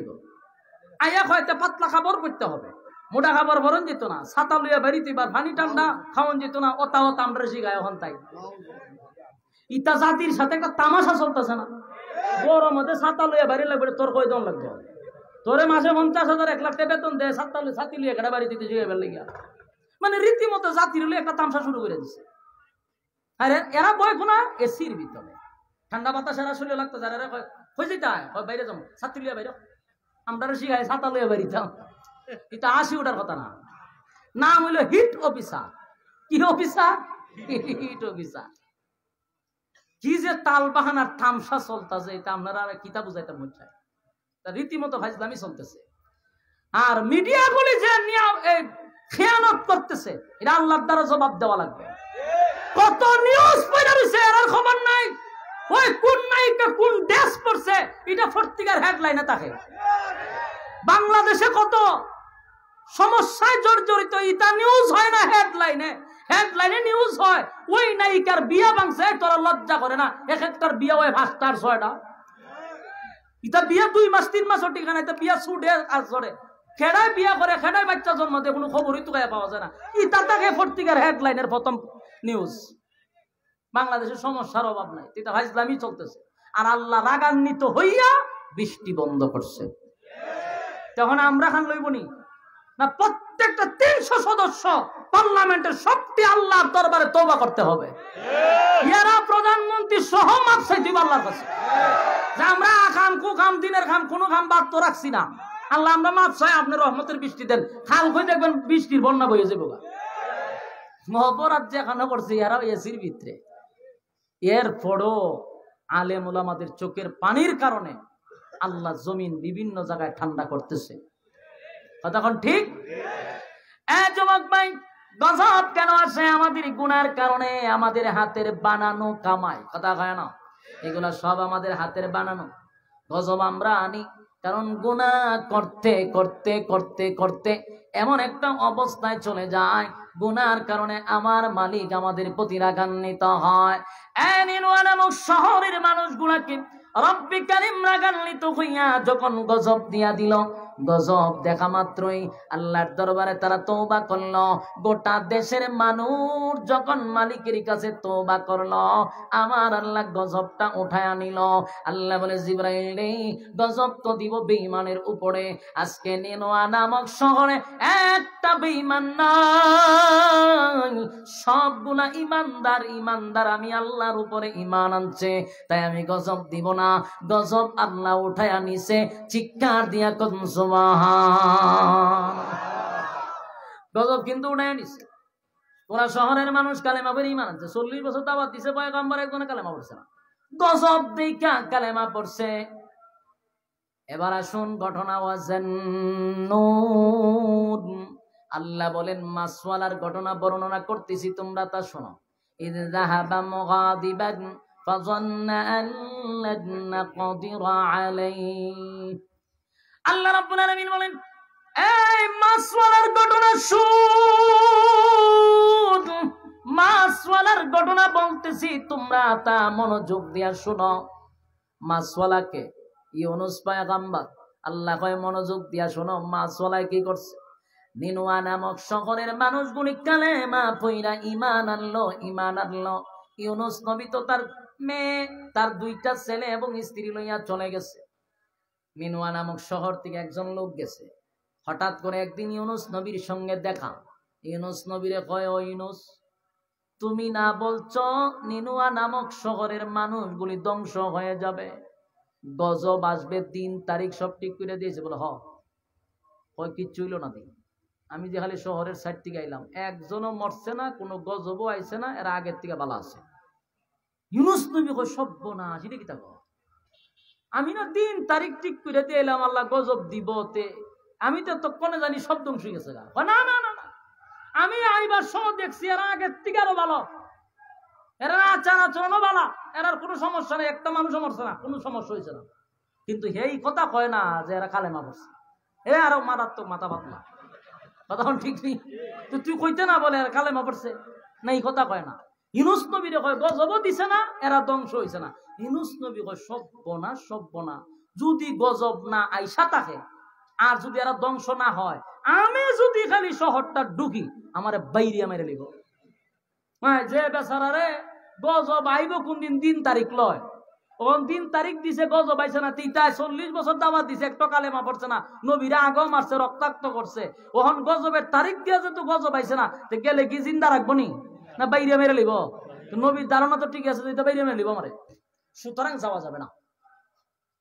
আয়া কয়তে পাতলা খাবার করতে হবে, মোটা খাবার বরণ যেত না, ছাতা লইয়া বাড়িতে বা পানি ঠান্ডা খাওয়ান যেত না। ওটা আমরা শিখায় এখন তাই ইতা জাতির সাথে একটা তামাশা চলতেছে না। গরম মধ্যে ছাতা লইয়া বাড়ি লাগবে, তোর কয় দন লাগবে? তোরে মাসে 50,000 1 লাখ টাকা বেতন দেয়, ছাতি লইয়া একটা বাড়ি দিতে শিখাইবার লাগিয়া। মানে রীতিমতো জাতির লইয়া একটা তামসা শুরু করে দিছে। আরে এরা বয় কোনা এসির ভিতরে, ঠান্ডা বাতাস এরা শরীরে লাগতো, যারা হয়ে যেতে হয় বাইরে যাবো, ছাতি লইয়া বাইরে। আমরা শিখাই ছাতা লইয়া বাড়িতাম, এটা 80 ওটার কথা না। নাম হইল হিট অফিসার। কি অফিসার? Hit officer. কি যে তাল বাহানার তামসা চলতেছে, এটা আপনারা কিতা বুঝাইতে মনে রীতিমতো ফাইজলামি চলতেছে। আর মিডিয়াগুলি যে খেয়ানত করতেছে, এটা আল্লাহর দ্বারা জবাব দেওয়া লাগবে। কত নিউজ পয়দা রইছে, এর খবর নাই। ওই কোন নায়িকা কোন দেশ পড়ছে, এটা পত্রিকার হেডলাইনে থাকে। বাংলাদেশে কত সমস্যায় জর্জরিত, এটা নিউজ হয় না হেডলাইনে। হেডলাইনে নিউজ হয় ওই নায়িকার বিয়া ভাঙছে। তোরা লজ্জা করে না? এক একটার বিয়া হয় 5টা 6টা। এটা বিয়া 2 মাস 3 মাস ঠিকানা, এটা বিয়া ছুটে আর চড়ে। খেড়ায় বিয়া করে, খেড়ায় বাচ্চা জন্ম দেয়, কোনো খবরই তো গায়ে পাওয়া যায় না। এটা তাকে পত্রিকার হেডলাইনের প্রথম নিউজ। বাংলাদেশের সমস্যার অভাব নাই, এটা ইসলামই চলতেছে। আর আল্লাহ রাগান্বিত হইয়া বৃষ্টি বন্ধ করছে। তখন আমরা খান লইবনি না? প্রত্যেকটা 300 সদস্য পার্লামেন্টের সবটি আল্লাহর দরবারে তওবা করতে হবে। এরা প্রধানমন্ত্রী সহ মাপ চাইতে হবে আল্লাহর কাছে, যে আমরা খাম কুখাম দিনের খাম কোনো খাম বাদ তো রাখছি না। আল্লাহ আমরা মাপ চাই, আপনি রহমতের বৃষ্টি দেন। খাল হয়ে দেখবেন বৃষ্টির বন্যা বয়ে যাবো। মহবরাত যেখানে করছে এরা এসির ভিতরে। এরপরও আলেম ওলামাদের চোখের পানির কারণে আল্লাহ জমিন বিভিন্ন জায়গায় ঠান্ডা করতেছে। কতক্ষণ ঠিক? যুবক ভাই, গজব কেন আসে? আমাদের গুনার কারণে, আমাদের হাতের বানানো কামাই। কথা কয় না? এগুলা সব আমাদের হাতের বানানো। গজব আমরা আনি কারণ গুনাহ করতে করতে করতে করতে এমন একটা অবস্থায় চলে যায়, গুনার কারণে আমার মালিক আমাদের প্রতি রাগান্বিত হয়। নামক শহরের মানুষগুলাকে রব্বি কারীম রাগান্বিত হইয়া যখন গজব দিয়া দিল, গজব দেখা মাত্রই আল্লাহর দরবারে তারা তওবা করলো। গোটা দেশের মানুষ যখন মালিকের কাছে তওবা করলো, আমার আল্লাহ গজবটা উঠায় আনিল। আল্লাহ বলে, জিবরাইল রে, গজব তো দিব বেঈমানের উপরে। আজকে নিনোয়া নামক শহরে একটা বেঈমান নাই, সবগুলা ইমানদার। ইমানদার আমি আল্লাহর উপরে ঈমান আনছে, তাই আমি গজব দিব না। গজব আল্লাহ উঠায় আনিছে। চিৎকার দিয়া কদম গজব কিন্তু উঠায় নিছে। পুরা শহরের মানুষ কালেমা পড়ে ঈমান আনছে। 40 বছর দাওয়াত দিছে, পয়গম্বর একজনে কালেমা পড়ছে না। গজব দেখা কালেমা পড়ছে। এবার আসুন ঘটনা ওয়াজান্নুন। আল্লাহ বলেন মাসওয়ালার ঘটনা বর্ণনা করতেছি, তোমরা তা শোনো। ইয যাহাবা মুগাদিবান ফাযান্না আন লান নাকদিরা আলাইহি। আল্লাহ রাব্বুল আলামিন বলেন, এই মাসওয়ালার ঘটনা শুন। মাছওয়ালার ঘটনা বলতেছি, তোমরা তা মনোযোগ দিয়া শোনো। মাছওয়ালাকে ইউনুস পয়গম্বর, আল্লাহ কয় মনোযোগ দিয়া শোনো, মাছওয়ালায় কি করছে? নিনুয়া নামক শহরের মানুষগুলি কালেমা পইরা ঈমান আনলো। ইউনুস নবী তো তার মেয়ে, তার 2টা ছেলে এবং স্ত্রী লইয়া চলে গেছে। নিনুয়া নামক শহর থেকে একজন লোক গেছে। হঠাৎ করে একদিন ইউনুস নবীর সঙ্গে দেখা। ইউনুস নবীরে কয়, ও ইউনুস, তুমি না বলছো নিনুয়া নামক শহরের মানুষগুলি ধ্বংস হয়ে যাবে, গজব আসবে, 3 তারিখ সব ঠিক করে দিয়েছে? বলে হ। কয় কিচ্ছু হইল না। দিন আমি যে খালি শহরের সাইড থেকে আইলাম, একজনও মরছে না, কোনো গজবও আইছে না, এরা আগের থেকে ভালো আছে। ইউনুস নবী কয় সর্বনাশ, এটা কি তা? আমি না 3 তারিখ ঠিক করে দিয়ে এলাম, আল্লাহ গজব দিব তে, আমি তো তখন জানি সব ধ্বংস হয়ে গেছে। না না না না, আমি আইবার সময় দেখছি এরা আগের থেকে আরো ভালো, এরা আচার আচরণও ভালো, এরার কোনো সমস্যা নেই, একটা মানুষও মরছে না, কোনো সমস্যা হয়েছে না। কিন্তু এই কথা কয় না যে এরা কালেমা পড়ছে, এ আরো মারাত্মক মাথা পাতলা। কথা ঠিক নেই তো, তুই কইতে না বলে এরা কালেমা পড়ছে না, এই কথা কয় না। ইউনুস নবীরে কয় গজবও দিছে না, এরা ধ্বংস হয়েছে না। ইউনুস নবী কয় সব্বনা, যদি গজব না আইসা থাকে আর যদি এরা ধ্বংস না হয়, আমি যদি খালি শহরটা ঢুকি, আমার বাইরে মেরে লিব। যে বেচারা রে গজব আইব কোনদিন 3 তারিখ লয়, ওখান 3 তারিখ দিছে, গজব আইছে না, তিতায় 40 বছর দাওয়াত দিছে, একটা কালেমা পড়ছে না, নবীরা আগেও মারছে, রক্তাক্ত করছে, ওখান গজবের তারিখ দিয়ে যেহেতু গজব আইছে না, গেলে কি জিন্দা রাখবো নি না বাইরে মেরে লিব? নবীর ধারণা তো ঠিক আছে, বাইরে মেরে লিব আমারে, সুতরাং যাওয়া যাবে না।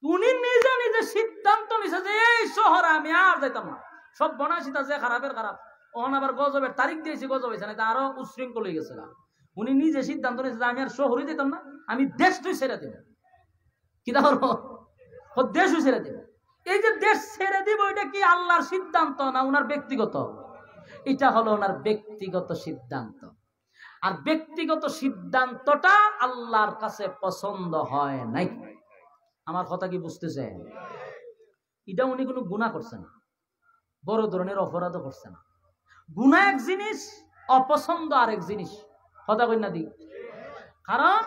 উনি নিজে নিজে সিদ্ধান্ত নিছে যে এই শহরে আমি আর যাইতাম না, সব বনাসিতা যে খারাপের খারাপ, ওখানে আবার গজবের তারিখ দিয়েছি, গজব হয়েছে না, আরো উশৃঙ্খল হয়ে গেছে। উনি নিজে সিদ্ধান্ত নিয়েছে যে আমি আর শহরে যেতাম না, আমি দেশটাই ছেড়ে দেব। কি বলবো? দেশও ছেড়ে দেব। এই যে দেশ ছেড়ে দিব, এটা কি আল্লাহর সিদ্ধান্ত না ওনার ব্যক্তিগত? এটা হলো ওনার ব্যক্তিগত সিদ্ধান্ত। আর ব্যক্তিগত সিদ্ধান্তটা আল্লাহর কাছে পছন্দ হয় নাই। আমার কথা কি বুঝতেছে? এটা উনি কোনো গুনাহ করছে না, বড় ধরনের অপরাধও করছে না। গুনাহ এক জিনিস, অপছন্দ আরেক জিনিস। কথা কই না দি? কারণ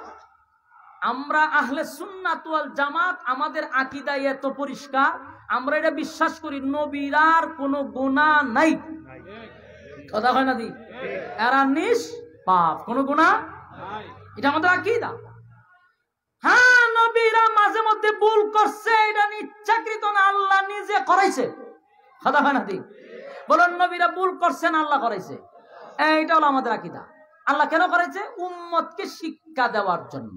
আমরা আহলে সুন্নাত ওয়াল জামাত, আমাদের আকীদা এত পরিষ্কার, আমরা এটা বিশ্বাস করি নবীরার কোনো গুনাহ নাই। কথা কই না দি? এরা নিষ্পাপ, কোনো গুনাহ নাই, এটা আমাদের আকীদা। হ্যাঁ, নবীরা মাঝে মধ্যে ভুল করছে, এটা ইচ্ছাকৃত না, আল্লাহ নিজে করাইছে। কথা হয় না ঠিক? বলুন, নবীরা ভুল করছেন, আল্লাহ করাইছে, এইটা হলো আমাদের আকীদা। আল্লাহ কেন করাইছে? উম্মতকে শিক্ষা দেওয়ার জন্য।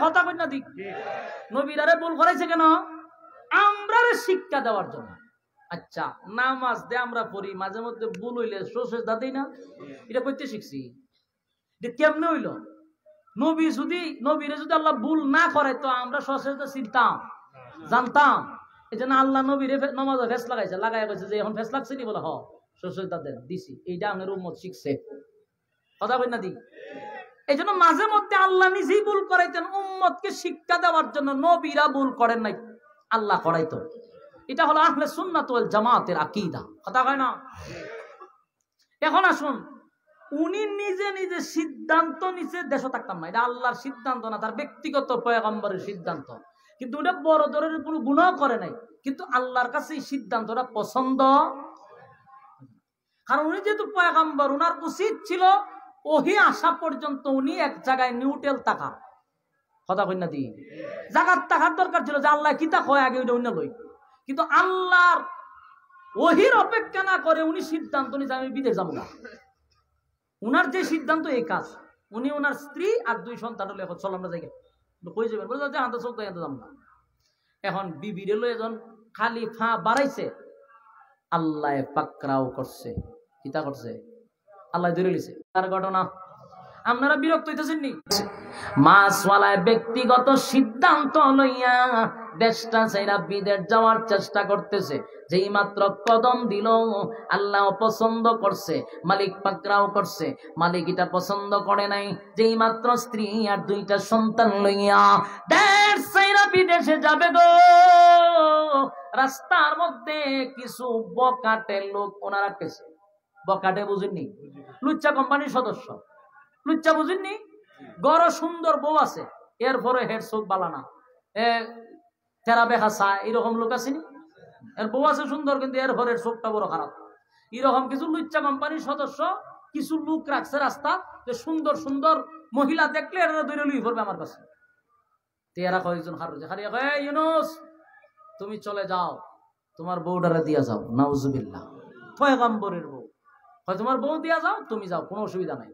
কথা কই না ঠিক? নবীরারে ভুল করাইছে কেন? আমরা শিক্ষা দেওয়ার জন্য। আচ্ছা, নামাজ দে আমরা পড়ি, মাঝে মধ্যে ভুল হইলে সুজদা দেই না, এটা কইতে শিখছি। এটা কেমনে হইলো? নবীরে যদি আল্লাহ ভুল না করে তো আমরা সচেতন চিনতাম, জানতাম। এই জন্য আল্লাহ নবীরে নামাজে ফেস লাগাইছে, লাগাই কইছে যে এখন ফেস লাগছে নি? বলে হ, সচেতন দিছি, এইটা আমাদের উম্মত শিখছে। কথা বল না দি? এই জন্য মাঝে মধ্যে আল্লাহ নিজেই ভুল করাইতেন উম্মতকে শিক্ষা দেওয়ার জন্য। নবীরা ভুল করেন নাই, আল্লাহ করাইতো। এটা হলো আহলে সুন্নাত ওয়াল জামাতের আকীদা। কথা কয় না? এখন আসুন, উনি নিজে নিজে সিদ্ধান্ত নিছে দেশে থাকতাম না, এটা আল্লাহর সিদ্ধান্ত না, তার ব্যক্তিগত পয়গম্বরের সিদ্ধান্ত। কিন্তু এটা বড় ধরনের কোনো গুনাহ করে নাই, কিন্তু আল্লাহর কাছে এই সিদ্ধান্তটা পছন্দ। কারণ উনি যেহেতু পয়গম্বর, উনার উচিত ছিল ওহি আসা পর্যন্ত উনি এক জায়গায় নিউট্রাল থাকা। কথা কই না দি? জায়গার থাকার দরকার ছিল যে আল্লাহ কিতা কয় আগে ওইটা অন্য লই। কিন্তু আল্লাহর ওহির অপেক্ষা না করে উনি সিদ্ধান্ত নিয়ে আমি বিদেশ যাবো না। উনার যে সিদ্ধান্ত এই কাজ, উনি ওনার স্ত্রী আর 2 সন্তান হলে এখন চল আমরা যাই, কই যাবেন? বলে যে হাতে চলতে যাব না। এখন বিবিরে লয়ে যখন খালি ফা বাড়াইছে, আল্লাহ পাকরাও করছে। কিতা করছে? আল্লাহ ধরে লিছে। তার ঘটনা আপনারা বিরক্ত হইতেছেন নি? মাছওয়ালায় ব্যক্তিগত সিদ্ধান্ত লইয়া দেশটা ছেড়ে বিদেশ যাওয়ার চেষ্টা করতেছে। যেই মাত্র কদম দিল, আল্লাহ পছন্দ করছে, মালিক পাকরাও করছে। মালিক এটা পছন্দ করে নাই। যেই মাত্র স্ত্রী আর 2টা সন্তান লইয়া দেশ ছেড়ে বিদেশে যাবে গো, রাস্তার মধ্যে কিছু বকাটে লোক ওনারা পেছে। বকাটে বুঝেননি? লুচ্চা কোম্পানির সদস্য, লুচ্চা বুঝিনি? গড় সুন্দর বউ আছে, এরপরে হের চোখ বালানা, তেরা বেখা চা, এরকম লোক আসেনি? এর বউ আছে সুন্দর, কিন্তু এর ঘরের চোখটা বড় খারাপ। এরকম কিছু লুচ্চা কোম্পানির সদস্য কিছু লোক রাখছে রাস্তা, যে সুন্দর সুন্দর মহিলা দেখলে এরা দৈরে লুই পড়বে আমার কাছে। এরা কয়েকজন হারিয়ে কয়, ইউনুস তুমি চলে যাও, তোমার বউটারে দিয়া যাও। নাউজুবিল্লাহ, পয়গম্বরের বউ কয় তোমার বউ দিয়া যাও, তুমি যাও, কোনো অসুবিধা নাই।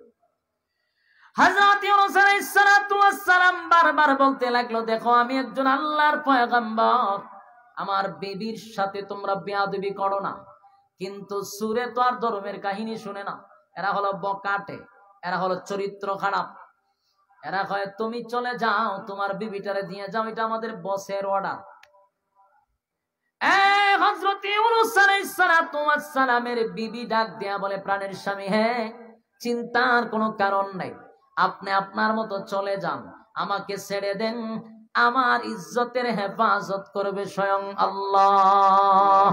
হযরত ইউনূস আলাইহিস সালাতু ওয়াস সালাম বারবার বলতে লাগলো, দেখো আমি একজন আল্লাহর পয়গম্বর, আমার বিবির সাথে তোমরা বেয়াদবি করো না। কিন্তু সূরে তো আর ধর্মের কাহিনী শুনে না, এরা হলো বকাটে, এরা হলো চরিত্র খারাপ। এরা কয় তুমি চলে যাও, তোমার বিবিটারে দিয়ে যাও, এটা আমাদের বসের অর্ডার। হযরত ইউনূস আলাইহিস সালাতু ওয়াস সালামের বিবি ডাক দেয়া বলে, প্রাণের স্বামী, হ্যাঁ চিন্তার কোনো কারণ নাই, আপনি আপনার মতো চলে যান, আমাকে ছেড়ে দেন, আমার ইজ্জতের হেফাজত করবে স্বয়ং আল্লাহ।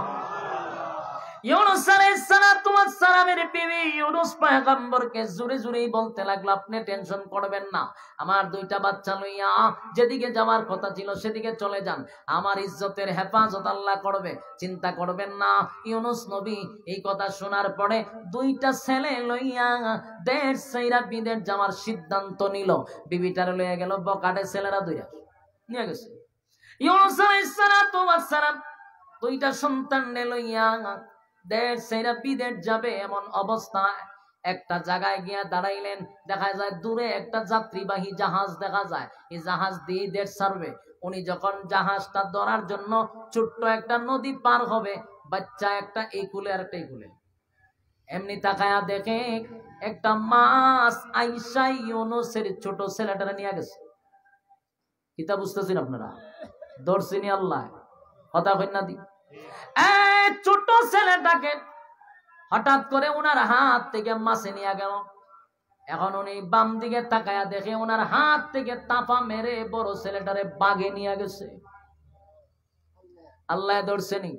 ইউনূস আলাইহিস সালাতু ওয়াস সালামের বিবি ইউনূস পয়গম্বরকে জোরে জোরেই বলতে লাগলো, আপনি টেনশন করবেন না, আমার দুইটা বাচ্চা লইয়া যেদিকে যাওয়ার কথা ছিল সেদিকে চলে যান, আমার ইজ্জতের হেফাজত আল্লাহ করবে, চিন্তা করবেন না। ইউনূস নবী এই কথা শোনার পরে দুইটা ছেলে লইয়া দেশ ছাইরা বিদেশ যাওয়ার সিদ্ধান্ত নিল। বিবিটার লইয়া গেল, বকাটে ছেলেরা দুইটা নিয়ে গেছে। ইউনূস আলাইহিস সালাতু ওয়াস সালাম দুইটা সন্তান লইয়া দেশ ছেড়ে বিদেশ যাবে এমন অবস্থায় একটা জায়গায় গিয়া দাঁড়াইলেন। দেখা যায় দূরে একটা যাত্রীবাহী জাহাজ দেখা যায়, এই জাহাজ দিয়ে দেশ ছাড়বে। উনি যখন জাহাজটা ধরার জন্য ছোট্ট একটা নদী পার হবে, বাচ্চা একটা এই কুলে আর একটা এই কুলে, এমনি তাকায়া দেখে একটা মাছ আইসা ইউনূসের ছোট ছেলেটারে নিয়ে গেছে। কিতা বুঝতেছেন আপনারা? ধরছিনি আল্লাহ, কথা কই না দি। ছোট ছেলেটাকে হঠাৎ করে ওনার হাত থেকে মাছে নিয়ে গেল। এখন উনি বাম দিকে তাকায়া দেখে ওনার হাত থেকে তাপা মেরে বড় ছেলেটারে বাগে নিয়ে গেছে। আল্লাহ ধরছেনি,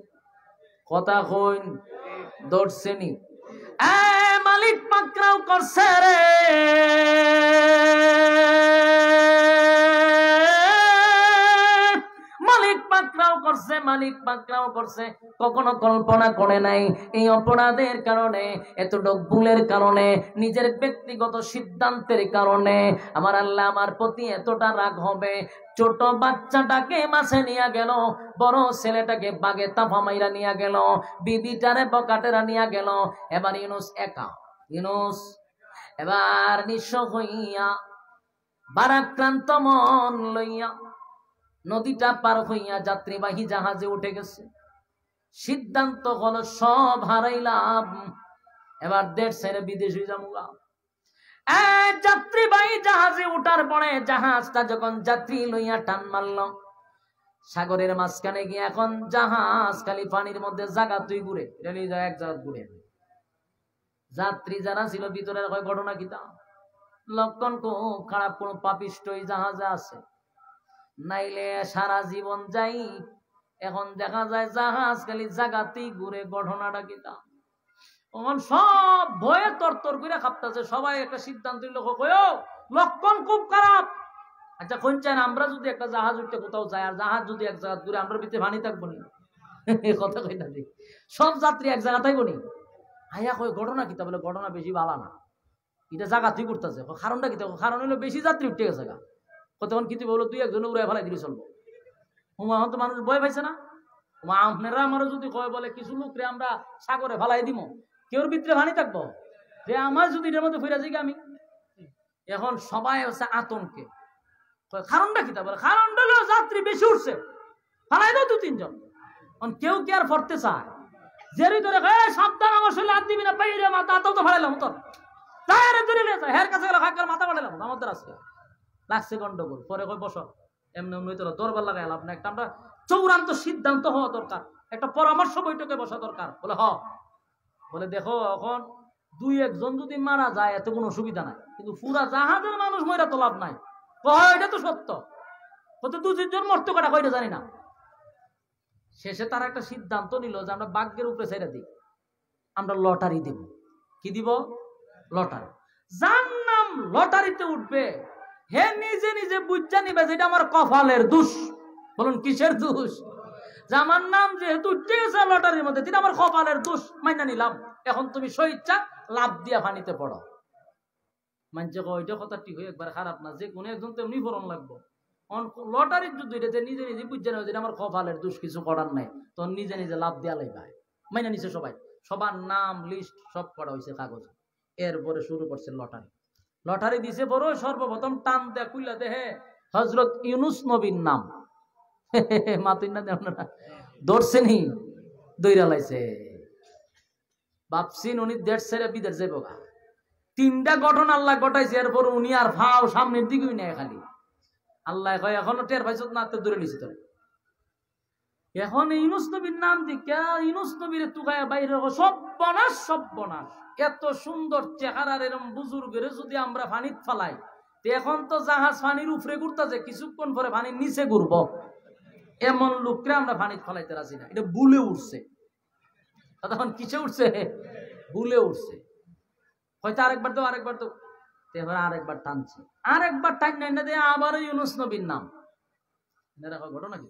কথা কইন, ধরছেনি। মালিক পাকড়াও করছে রে, মালিক পাকড়াও করছে। কখনো কল্পনা করে নাই এই অপরাধের কারণে, এতটুক ভুলের কারণে, নিজের ব্যক্তিগত সিদ্ধান্তের কারণে আমার আল্লাহ আমার প্রতি এতটা রাগ হবে। ছোট বাচ্চাটাকে মাছে নিয়ে গেল, বড় ছেলেটাকে বাগে তাফা মাইরা নিয়ে গেল, বিবিটারে বকাটেরা নিয়ে গেল। এবার ইউনূস একা, ইউনূস এবার নিঃস্ব হইয়া ভারাক্রান্ত মন লইয়া নদীটা পার হইয়া যাত্রীবাহী জাহাজে উঠে গেছে। সিদ্ধান্ত হলো সব হারাইলাম, এবার দেশ ছেড়ে বিদেশে যামুগা। যাত্রীবাহী জাহাজে উঠার পরে জাহাজটা যখন যাত্রী লইয়া টান মারল, সাগরের মাঝখানে গিয়ে এখন জাহাজ খালি পানির মধ্যে জায়গা তুই ঘুরে এক জায়গা ঘুরে। যাত্রী যারা ছিল ভিতরের ঘটনা কিতা লক্ষণ খুব খারাপ, কোন পাপিষ্ট জাহাজে আছে, নাইলে সারা জীবন যাই। এখন দেখা যায় জাহাজ খালি জায়গাতেই ঘুরে, ঘটনাটা কিতা সব ভয়ে তরতর করে খাপতেছে। সবাই একটা সিদ্ধান্ত নিল, লক্ষণ খুব খারাপ। আচ্ছা কোন চাই না, আমরা যদি একটা জাহাজ উঠতে কোথাও যাই আর জাহাজ যদি এক জায়গা ঘুরে, আমরা ভিতরে ভানি থাকবো নি? কথা কই না, সব যাত্রী এক জায়গা থাকবো নি? হাইয়া কই ঘটনা কিতা, বলে ঘটনা বেশি ভালো না, এটা জায়গাতেই করতেছে। কারণটা কিতা? কারণ হলো বেশি যাত্রী উঠতে গেছে গা। কতক্ষণ কিছু বলো তুই একজনে উড়াই ফেলাই দিলে চলবো। এখন তো মানুষ ভয় পাইছে না। আপনারা আমারও যদি কয় বলে কিছু লোক রে আমরা সাগরে ফেলাই দিব, কেউর ভিতরে ভানি থাকবো যে আমার যদি এর মধ্যে ফিরে যাই আমি। এখন সবাই হচ্ছে আতঙ্কে। কারণটা কিতা? বলে কারণটা হলো যাত্রী বেশি উঠছে, ফেলাই দাও 2-3 জন। কেউ কি আর ফরতে চায়? যে ধরে সাবধান, আমার শরীরে হাত দিবি না, পাইরে মাথা তো ফেলাইলাম তোর হের কাছে গেল, খাকার মাথা ফেলাইলাম আমাদের আজকে লাগছে গন্ডগোল। পরে কই বস, এমনি এমনি তো দরবার লাগাই লাভ না, একটা আমরা চূড়ান্ত সিদ্ধান্ত হওয়া দরকার, একটা পরামর্শ বৈঠকে বসা দরকার। বলে বলে দেখো এখন 2-1 জন যদি মারা যায় এত কোনো অসুবিধা নাই, কিন্তু পুরা জাহাজের মানুষ মরা তো লাভ নাই। এটা তো সত্য, কত 2-3 জন মরতে কাটা কয়টা জানি না। শেষে তারা একটা সিদ্ধান্ত নিল যে আমরা ভাগ্যের উপরে ছেড়ে দিই, আমরা লটারি দিব। কি দিব? লটারি। যার নাম লটারিতে উঠবে, হে নিজে নিজে বুঝা নিবে যেটা আমার কপালের দোষ। বলুন কিসের দোষ? যে আমার নাম যেহেতু উঠে গেছে লটারির মধ্যে, যেটা আমার কপালের দোষ মাইনা নিলাম। এখন তুমি স্বেচ্ছা লাভ দিয়া পানিতে পড়ো। মানছে ওইটা কথা ঠিক হয়ে একবার খারাপ না, যে কোনো একজন তেমনি ফোরন লাগবো। লটারির যুদ্ধ এটা নিজে নিজে বুঝছে না যেটা আমার কপালের দোষ, কিছু করার নাই, তখন নিজে নিজে লাভ দিয়া লাইবা। মাইনা নিছে সবাই, সবার নাম লিস্ট সব করা হয়েছে কাগজ। এরপরে শুরু করছে লটারি। লটারি দিছে বড়, সর্বপ্রথম টান দেয়া খুইলা দেহে হযরত ইউনুস নবীর নাম। মাতুই না দেন না, ধরছে নি, দইরা লাইছে। ভাবছেন উনি দেড় ছেড়ে বিদেশ যাইব গা। তিনটা ঘটনা আল্লাহ ঘটাইছে, এরপর উনি আর ভাও সামনের দিকেই নেয় খালি। আল্লাহ কয় এখনো টের পাইছত না, তো দূরে নিছে তোরে। এখন ইউনুস নবীর নাম দিকে ইউনুস নবীর তুগায় বাইরে সর্বনাশ সর্বনাশ। এত সুন্দর চেহারার এরকম বুজুর্গের যদি আমরা পানিত ফালাই, এখন তো জাহাজ পানির উপরে ঘুরতেছে, কিছুক্ষণ পরে পানির নিচে ঘুরবো। এমন লোকরা আমরা পানিত ফালাইতে রাজি না। এটা বুলে উঠছে, তখন কিসে উঠছে? বুলে উঠছে। হয়তো আরেকবার তো আরেকবার তো এবার আরেকবার টানছে, আরেকবার টান না দিয়ে আবারও ইউনুস নবীর নাম। ঘটনা কি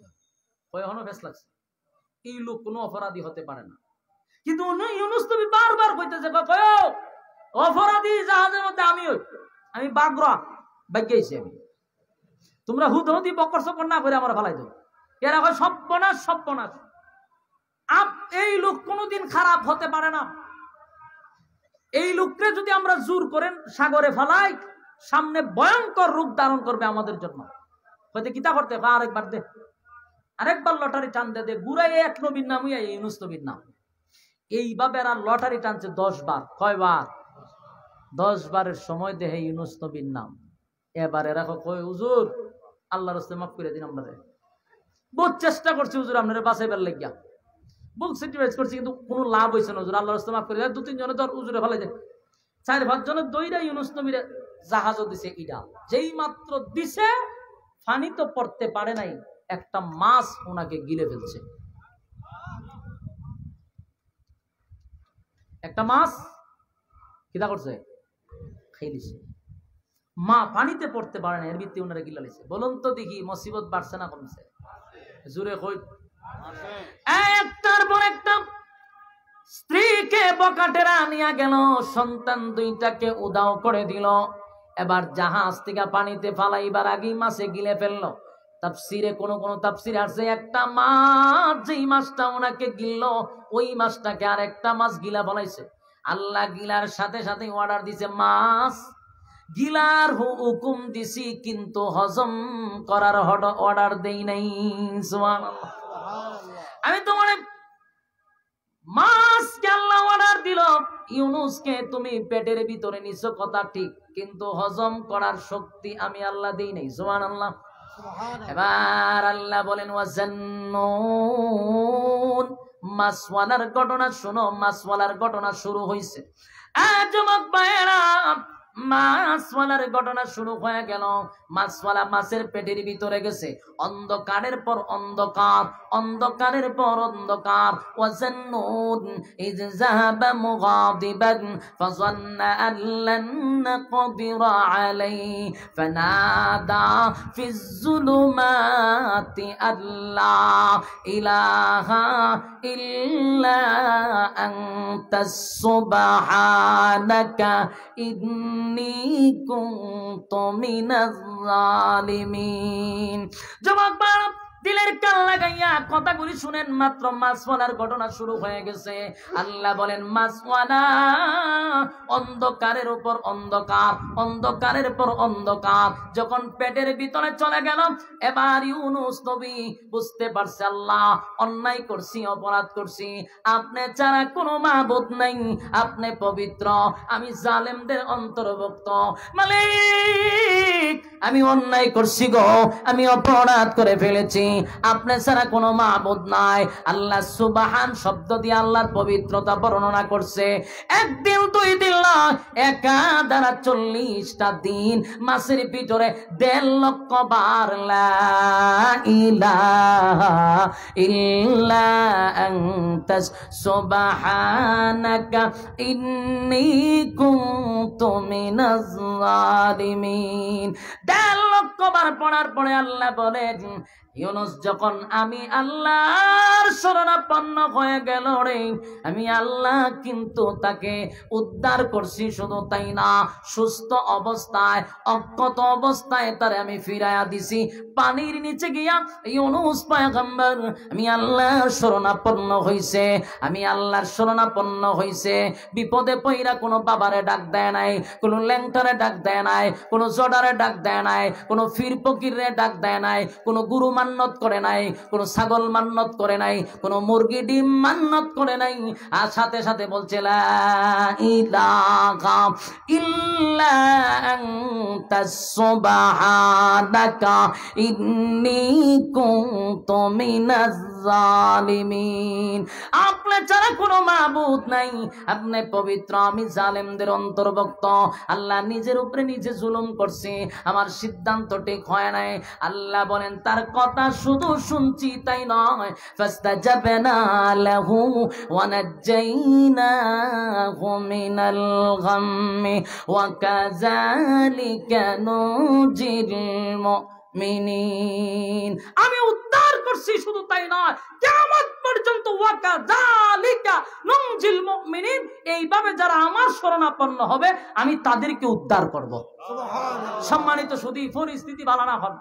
এখনো ফেস লাগছে, এই লোক কোনো অপরাধী হতে পারে না। কিন্তু ইউনুস নবী বারবার কইতেছে অপরাধী জাহাজের মধ্যে আমি বাগরা বাগ্যাইছি আমি। তোমরা হুদহুদি বকর সকর না করে আমার ফালাই দেবো। এরা কয় সর্বনাশ সর্বনাশ। এই লোক কোনোদিন খারাপ হতে পারে না। এই লোককে যদি আমরা জোর করে সাগরে ফালাই, সামনে ভয়ঙ্কর রূপ ধারণ করবে আমাদের জন্য। হয়তো কিতা করতে আরেকবার দে, আরেকবার লটারি টান দে, গুড়াই এক নবীর নাম ইউনুস নবীর নাম। এইভাবে আর লটারি টানছে 10 বার। কয়বার? 10 বারের সময় দেহে ইউনুস নবীর নাম। এবার এরা কয় হুজুর আল্লাহর রাস্তায় মাফ করে দিন আমরা। বহুত চেষ্টা করছি হুজুর আপনারা বাঁচাইবার লাগিয়া, বহুত স্যাক্রিফাইস করছি, কিন্তু কোনো লাভ হয়েছে না হুজুর, আল্লাহর রাস্তায় মাফ করে দেন। 2-3 জনে ধর হুজুরে ফেলাই দেন, 4-5 জনের দইরা ইউনুস নবীর জাহাজও দিছে। ইডা যেই মাত্র দিছে, পানি তো পড়তে পারে নাই, একটা মাছ ওনাকে গিলে ফেলছে। একটা মাছ কিটা করছে? খাই দিছে। মা পানিতে পড়তে পারে না, এর ভিত্তি ওনারা গিলা লিছে। বলুন তো দেখি মুসিবত বাড়ছে না কমছে? জোরে কই। একটার পর একটা স্ত্রীকে বকাটেরা নিয়ে গেল, সন্তান 2টাকে উদাও করে দিল। এবার জাহাজ থেকে পানিতে ফালাইবার আগেই মাছে গিলে ফেললো। তাফসিরে কোন তাফসিরে আছে একটা মাছ যেই মাছটা ওনাকে গিলল, ওই মাছটাকে আর একটা মাছ গিলা ফলাইছে। আল্লাহ গিলার সাথে সাথে অর্ডার দিছে, মাছ গিলার হুকুম দিছি, কিন্তু হজম করার অর্ডার দেই নাই। সুবহানাল্লাহ। আমি তোমার মাছকে আল্লাহ অর্ডার দিল, ইউনুসকে তুমি পেটের ভিতরে নিছো, কথা ঠিক, কিন্তু হজম করার শক্তি আমি আল্লাহ দেই নাই। সুবহানাল্লাহ। এবার আল্লাহ বলেন ওয়াজান্নুন, মাছওয়ালার ঘটনা শোনো। মাছওয়ালার ঘটনা শুরু হয়েছে। যুবক ভাইয়েরা, মাছওয়ালার ঘটনা শুরু হয়ে গেল। মাছওয়ালা মাছের পেটের ভিতরে গেছে, অন্ধকারের পর অন্ধকার, অন্ধকারের পর অন্ধকার। ওয়াজান্নুন ইয যাহাবা মুগাদিবান ফাযান্না আন লান নাকদিরা আলাইহি ফানাদা ফিজ যুলুমাতি আল্লা ইলাহা ইল্লা আনতাস সুবহানাকা ইন্নী কুনতু মিনাজ জালিমিন। জবাব দিলের কান লাগাইয়া কথাগুলি শুনেন, মাত্র মাছওয়ালার ঘটনা শুরু হয়ে গেছে। আল্লাহ বলেন মাছওয়ালা অন্ধকারের উপর অন্ধকার, অন্ধকারের পর অন্ধকার যখন পেটের ভিতরে চলে গেল, এবার ইউনুস নবী বুঝতে পারছে আল্লাহ অন্যায় করছি, অপরাধ করছি, আপনি ছাড়া কোনো মাবুদ নাই, আপনি পবিত্র, আমি জালেমদের অন্তর্ভুক্ত। মালিক আমি অন্যায় করছি গো, আমি অপরাধ করে ফেলেছি, আপনি ছাড়া কোনো মাবুদ নাই। আল্লাহ সুবহান শব্দ দিয়ে আল্লাহর পবিত্রতা বর্ণনা করছে। একদিন দুই দিন নয়, একাধারে 40টা দিন মাছের ভিতরে 1.5 লক্ষ বার লা ইলাহা ইল্লা আনতাস সুবহানাকা ইন্নী কুনতু মিনাজ জালিমিন। 1.5 লক্ষ বার পড়ার পরে আল্লাহ বলেন, ইউনুস যখন আমি আল্লাহর শরণাপন্ন হয়ে গেল রে, আমি আল্লাহ কিন্তু তাকে উদ্ধার করছি। শুধু তাই না, সুস্থ অবস্থায়, অক্ষত অবস্থায় তারে আমি ফিরাইয়া দিছি পানির নিচে গিয়া। ইউনুস পয়গম্বর আমি আল্লাহর শরণাপন্ন হইছে, আমি আল্লাহর শরণাপন্ন হইছে। বিপদে পইরা কোনো বাবারে ডাক দেয় নাই, কোনো ল্যাংটারে ডাক দেয় নাই, কোনো জোডারে ডাক দেয় নাই, কোনো ফির ফকিরে ডাক দেয় নাই, কোনো গুরু মান্নত করে নাই, কোনো ছাগল মান্নত করে নাই, কোনো মুরগি ডিম মান্নত করে নাই। আর সাথে সাথে বলছে লা ইলাহা ইল্লা আনতাস সুবহানাকা ইন্নী কুনতু মিনাজ জালিমিন। আপনি ছাড়া কোনো মাবুদ নাই, আপনি পবিত্র, আমি জালেমদের অন্তর্ভুক্ত। আল্লাহ নিজের উপরে নিজে জুলুম করছে, আমার সিদ্ধান্ত ঠিক হয় নাই। আল্লাহ বলেন তার কথা শুধু শুনছি তাই নয়, ফাস্তাজাবনা লাহু ওয়া নাজ্জাইনাহু মিনাল গাম্মি ওয়া কাযালিকা নুজিল মুমিনিন। আমি উদ্ধার করছি শুধু তাই নয়, কিয়ামত পর্যন্ত ওয়া কাযালিকা নুজিল মুমিনিন, এইভাবে যারা আমার শরণাপন্ন হবে আমি তাদেরকে উদ্ধার করব। সুবহানাল্লাহ। সম্মানিত সুধী, পরিস্থিতি ভালো না হন,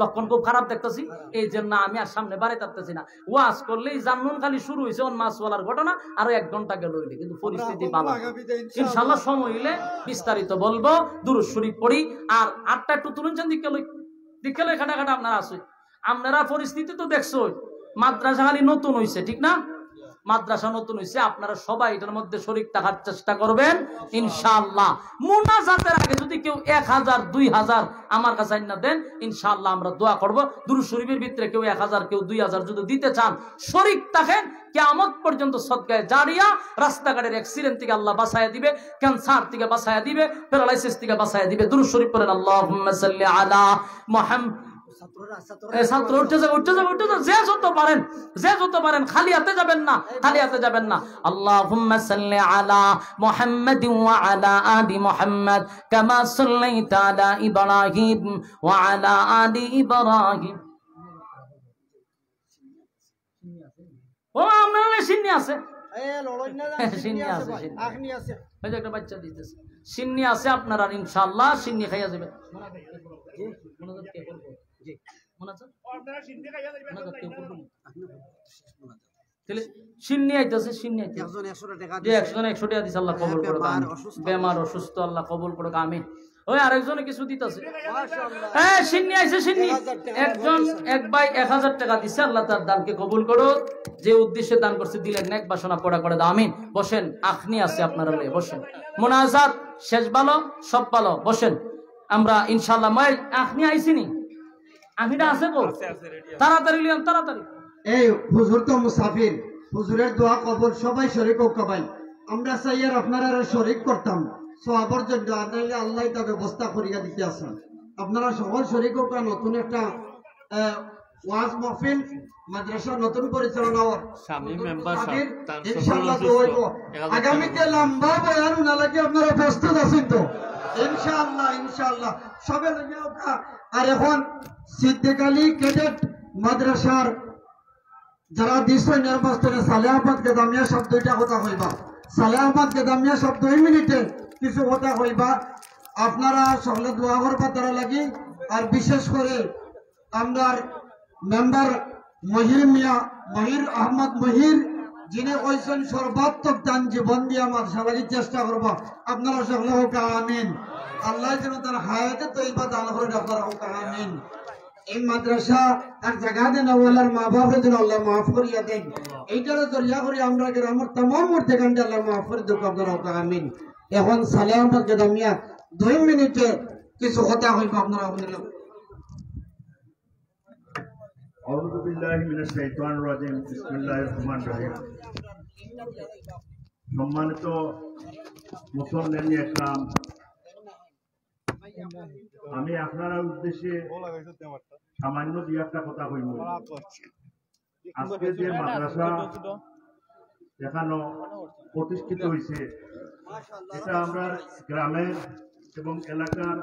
লক্ষণ খুব খারাপ দেখতেছি, এই জন্য আমি আর সামনে বাড়াই থাকতেছি না। ওয়াজ করলেই জান্নুন খালি শুরু হয়েছে ওর মাছওয়ালার ঘটনা, আরো 1 ঘন্টা গেল হইলে, কিন্তু পরিস্থিতি ভালো। ইনশাআল্লাহ সময় হইলে বিস্তারিত বলবো। দুরূদ শরীফ পড়ি। আর 8টা একটু তুলুন চান দিকে খাটা খাটা আপনারা আছে। আপনারা পরিস্থিতি তো দেখছো, মাদ্রাসা খালি নতুন হয়েছে, ঠিক না? মাদ্রাসা নতুন হয়েছে, আপনারা সবাই এটার মধ্যে শরীক থাকার চেষ্টা করবেন ইনশাআল্লাহ। মুনাজাতের আগে যদি কেউ 1000 2000 আমার কাছে না দেন, ইনশাআল্লাহ আমরা দোয়া করব। দুরূদ শরীফের ভিতরে কেউ 1000 কেউ 2000 যদি দিতে চান, শরীক থাকেন, কিয়ামত পর্যন্ত সদকায়ে জারিয়া, রাস্তাঘাটের অ্যাক্সিডেন্ট থেকে আল্লাহ বাঁচায়া দিবে, ক্যান্সার থেকে বাঁচায়া দিবে, প্যারালাইসিস থেকে বাঁচায়া দিবে। দুরূদ শরীফ পড়েন, আল্লাহুম্মা সাল্লি আলা মুহাম্মদ। ছাত্র উঠে যাবে, যে যত পারেন, খালি হাতে যাবেন না, আল্লাহুম্মা সাল্লি আলা মুহাম্মাদ ওয়া আলা আলি মুহাম্মাদ কামা সাল্লাইতা আলা ইব্রাহিম ওয়া আলা আলি ইব্রাহিম। ও আমরা সিন্নি আছে, একটা বাচ্চা দিতেছে, সিন্নি আছে আপনারা ইনশাআল্লাহ সিন্নি খাইয়া যাবেন। বেমার অসুস্থ আল্লাহ কবুল করুক, আমিন। ওই আরেকজনে কিছু দিতেছে, হ্যাঁ সিন্নি আইছে, সিন্নি একজন এক ভাই 1000 টাকা দিচ্ছে, আল্লাহ তার দানকে কবুল করুক। যে উদ্দেশ্যে দান করছে দিলেন নেক বাসনা পড়া করে দাও, আমিন। বসেন, আখনি আছে আপনারা, বসেন। মুনাজাত শেষ ভালো, সব ভালো, বসেন। আমরা ইনশাআল্লাহ মই আখনি আইছিনি, আখিটা আছে গো, তাড়াতাড়ি লিয়ান, তাড়াতাড়ি। এই হুজুর তো মুসাফির, হুজুরের দোয়া কবুল, সবাই শরীক হোক। ভাই আমরা চাই আর আপনারা শরীক করতাম সওয়াবের জন্য, আপনারা আল্লাহ তা ব্যবস্থা করিয়া দিতে আছেন। আপনারা সবাই শরীক হোক। নতুন একটা ওয়াজ মাহফিল মাদ্রাসা নতুন পরিচালনা ইনশাআল্লাহ হইব। আগামীতে লম্বা বয়ান না লাগে, আপনারা প্রস্তুত আছেন তো? ইনশাআল্লাহ সবে লাগে। আর এখন সিদ্দিক আলী ক্যাডেট মাদ্রাসার যারা দিচ্ছেন নির্বাচনে সালেহ আহমদ গেদামিয়া সব 2টা কথা হইবা। সালেহ আহমদ গেদামিয়া সব 2 মিনিটে কিছু কথা হইবা। আপনারা সকলে দোয়া করবা তারা লাগি। আর বিশেষ করে আমার মেম্বার মহির আহমদ মহির, যিনি কইছেন সর্বাত্মক দান জীবন দিয়ে আমার সবাই চেষ্টা করবা। আপনারা সকলে হোক আমিন। আল্লাহ যেন তার হায়াতে তৈবা দান করেন, আপনারা হোক আমিন। এই মাদ্রাসা আর জায়গা দেন, আল্লাহর মা বাপের জন্য আল্লাহ মাফ করিয়া দেন। এইটার জরিয়া করে আমরা গ্রামের तमाम মূর্তিকান্ডে আল্লাহ মাফ করে দেব, আপনারা হোক আমিন। এখন সালেহ আহমদ গেদামিয়া 2 মিনিটে কিছু কথা হইব আপনারা আপনারা আউযু বিল্লাহি মিনাশ শাইতানির রাজিম বিসমিল্লাহির রহমানির রহিম। সম্মানিত মুসলমান একরাম, আমি আপনার উদ্দেশ্যে সামান্য দুই একটা কথা কইব। আজকে যে মাদ্রাসা এখানে প্রতিষ্ঠিত হয়েছে, এটা আমরা গ্রামের এবং এলাকার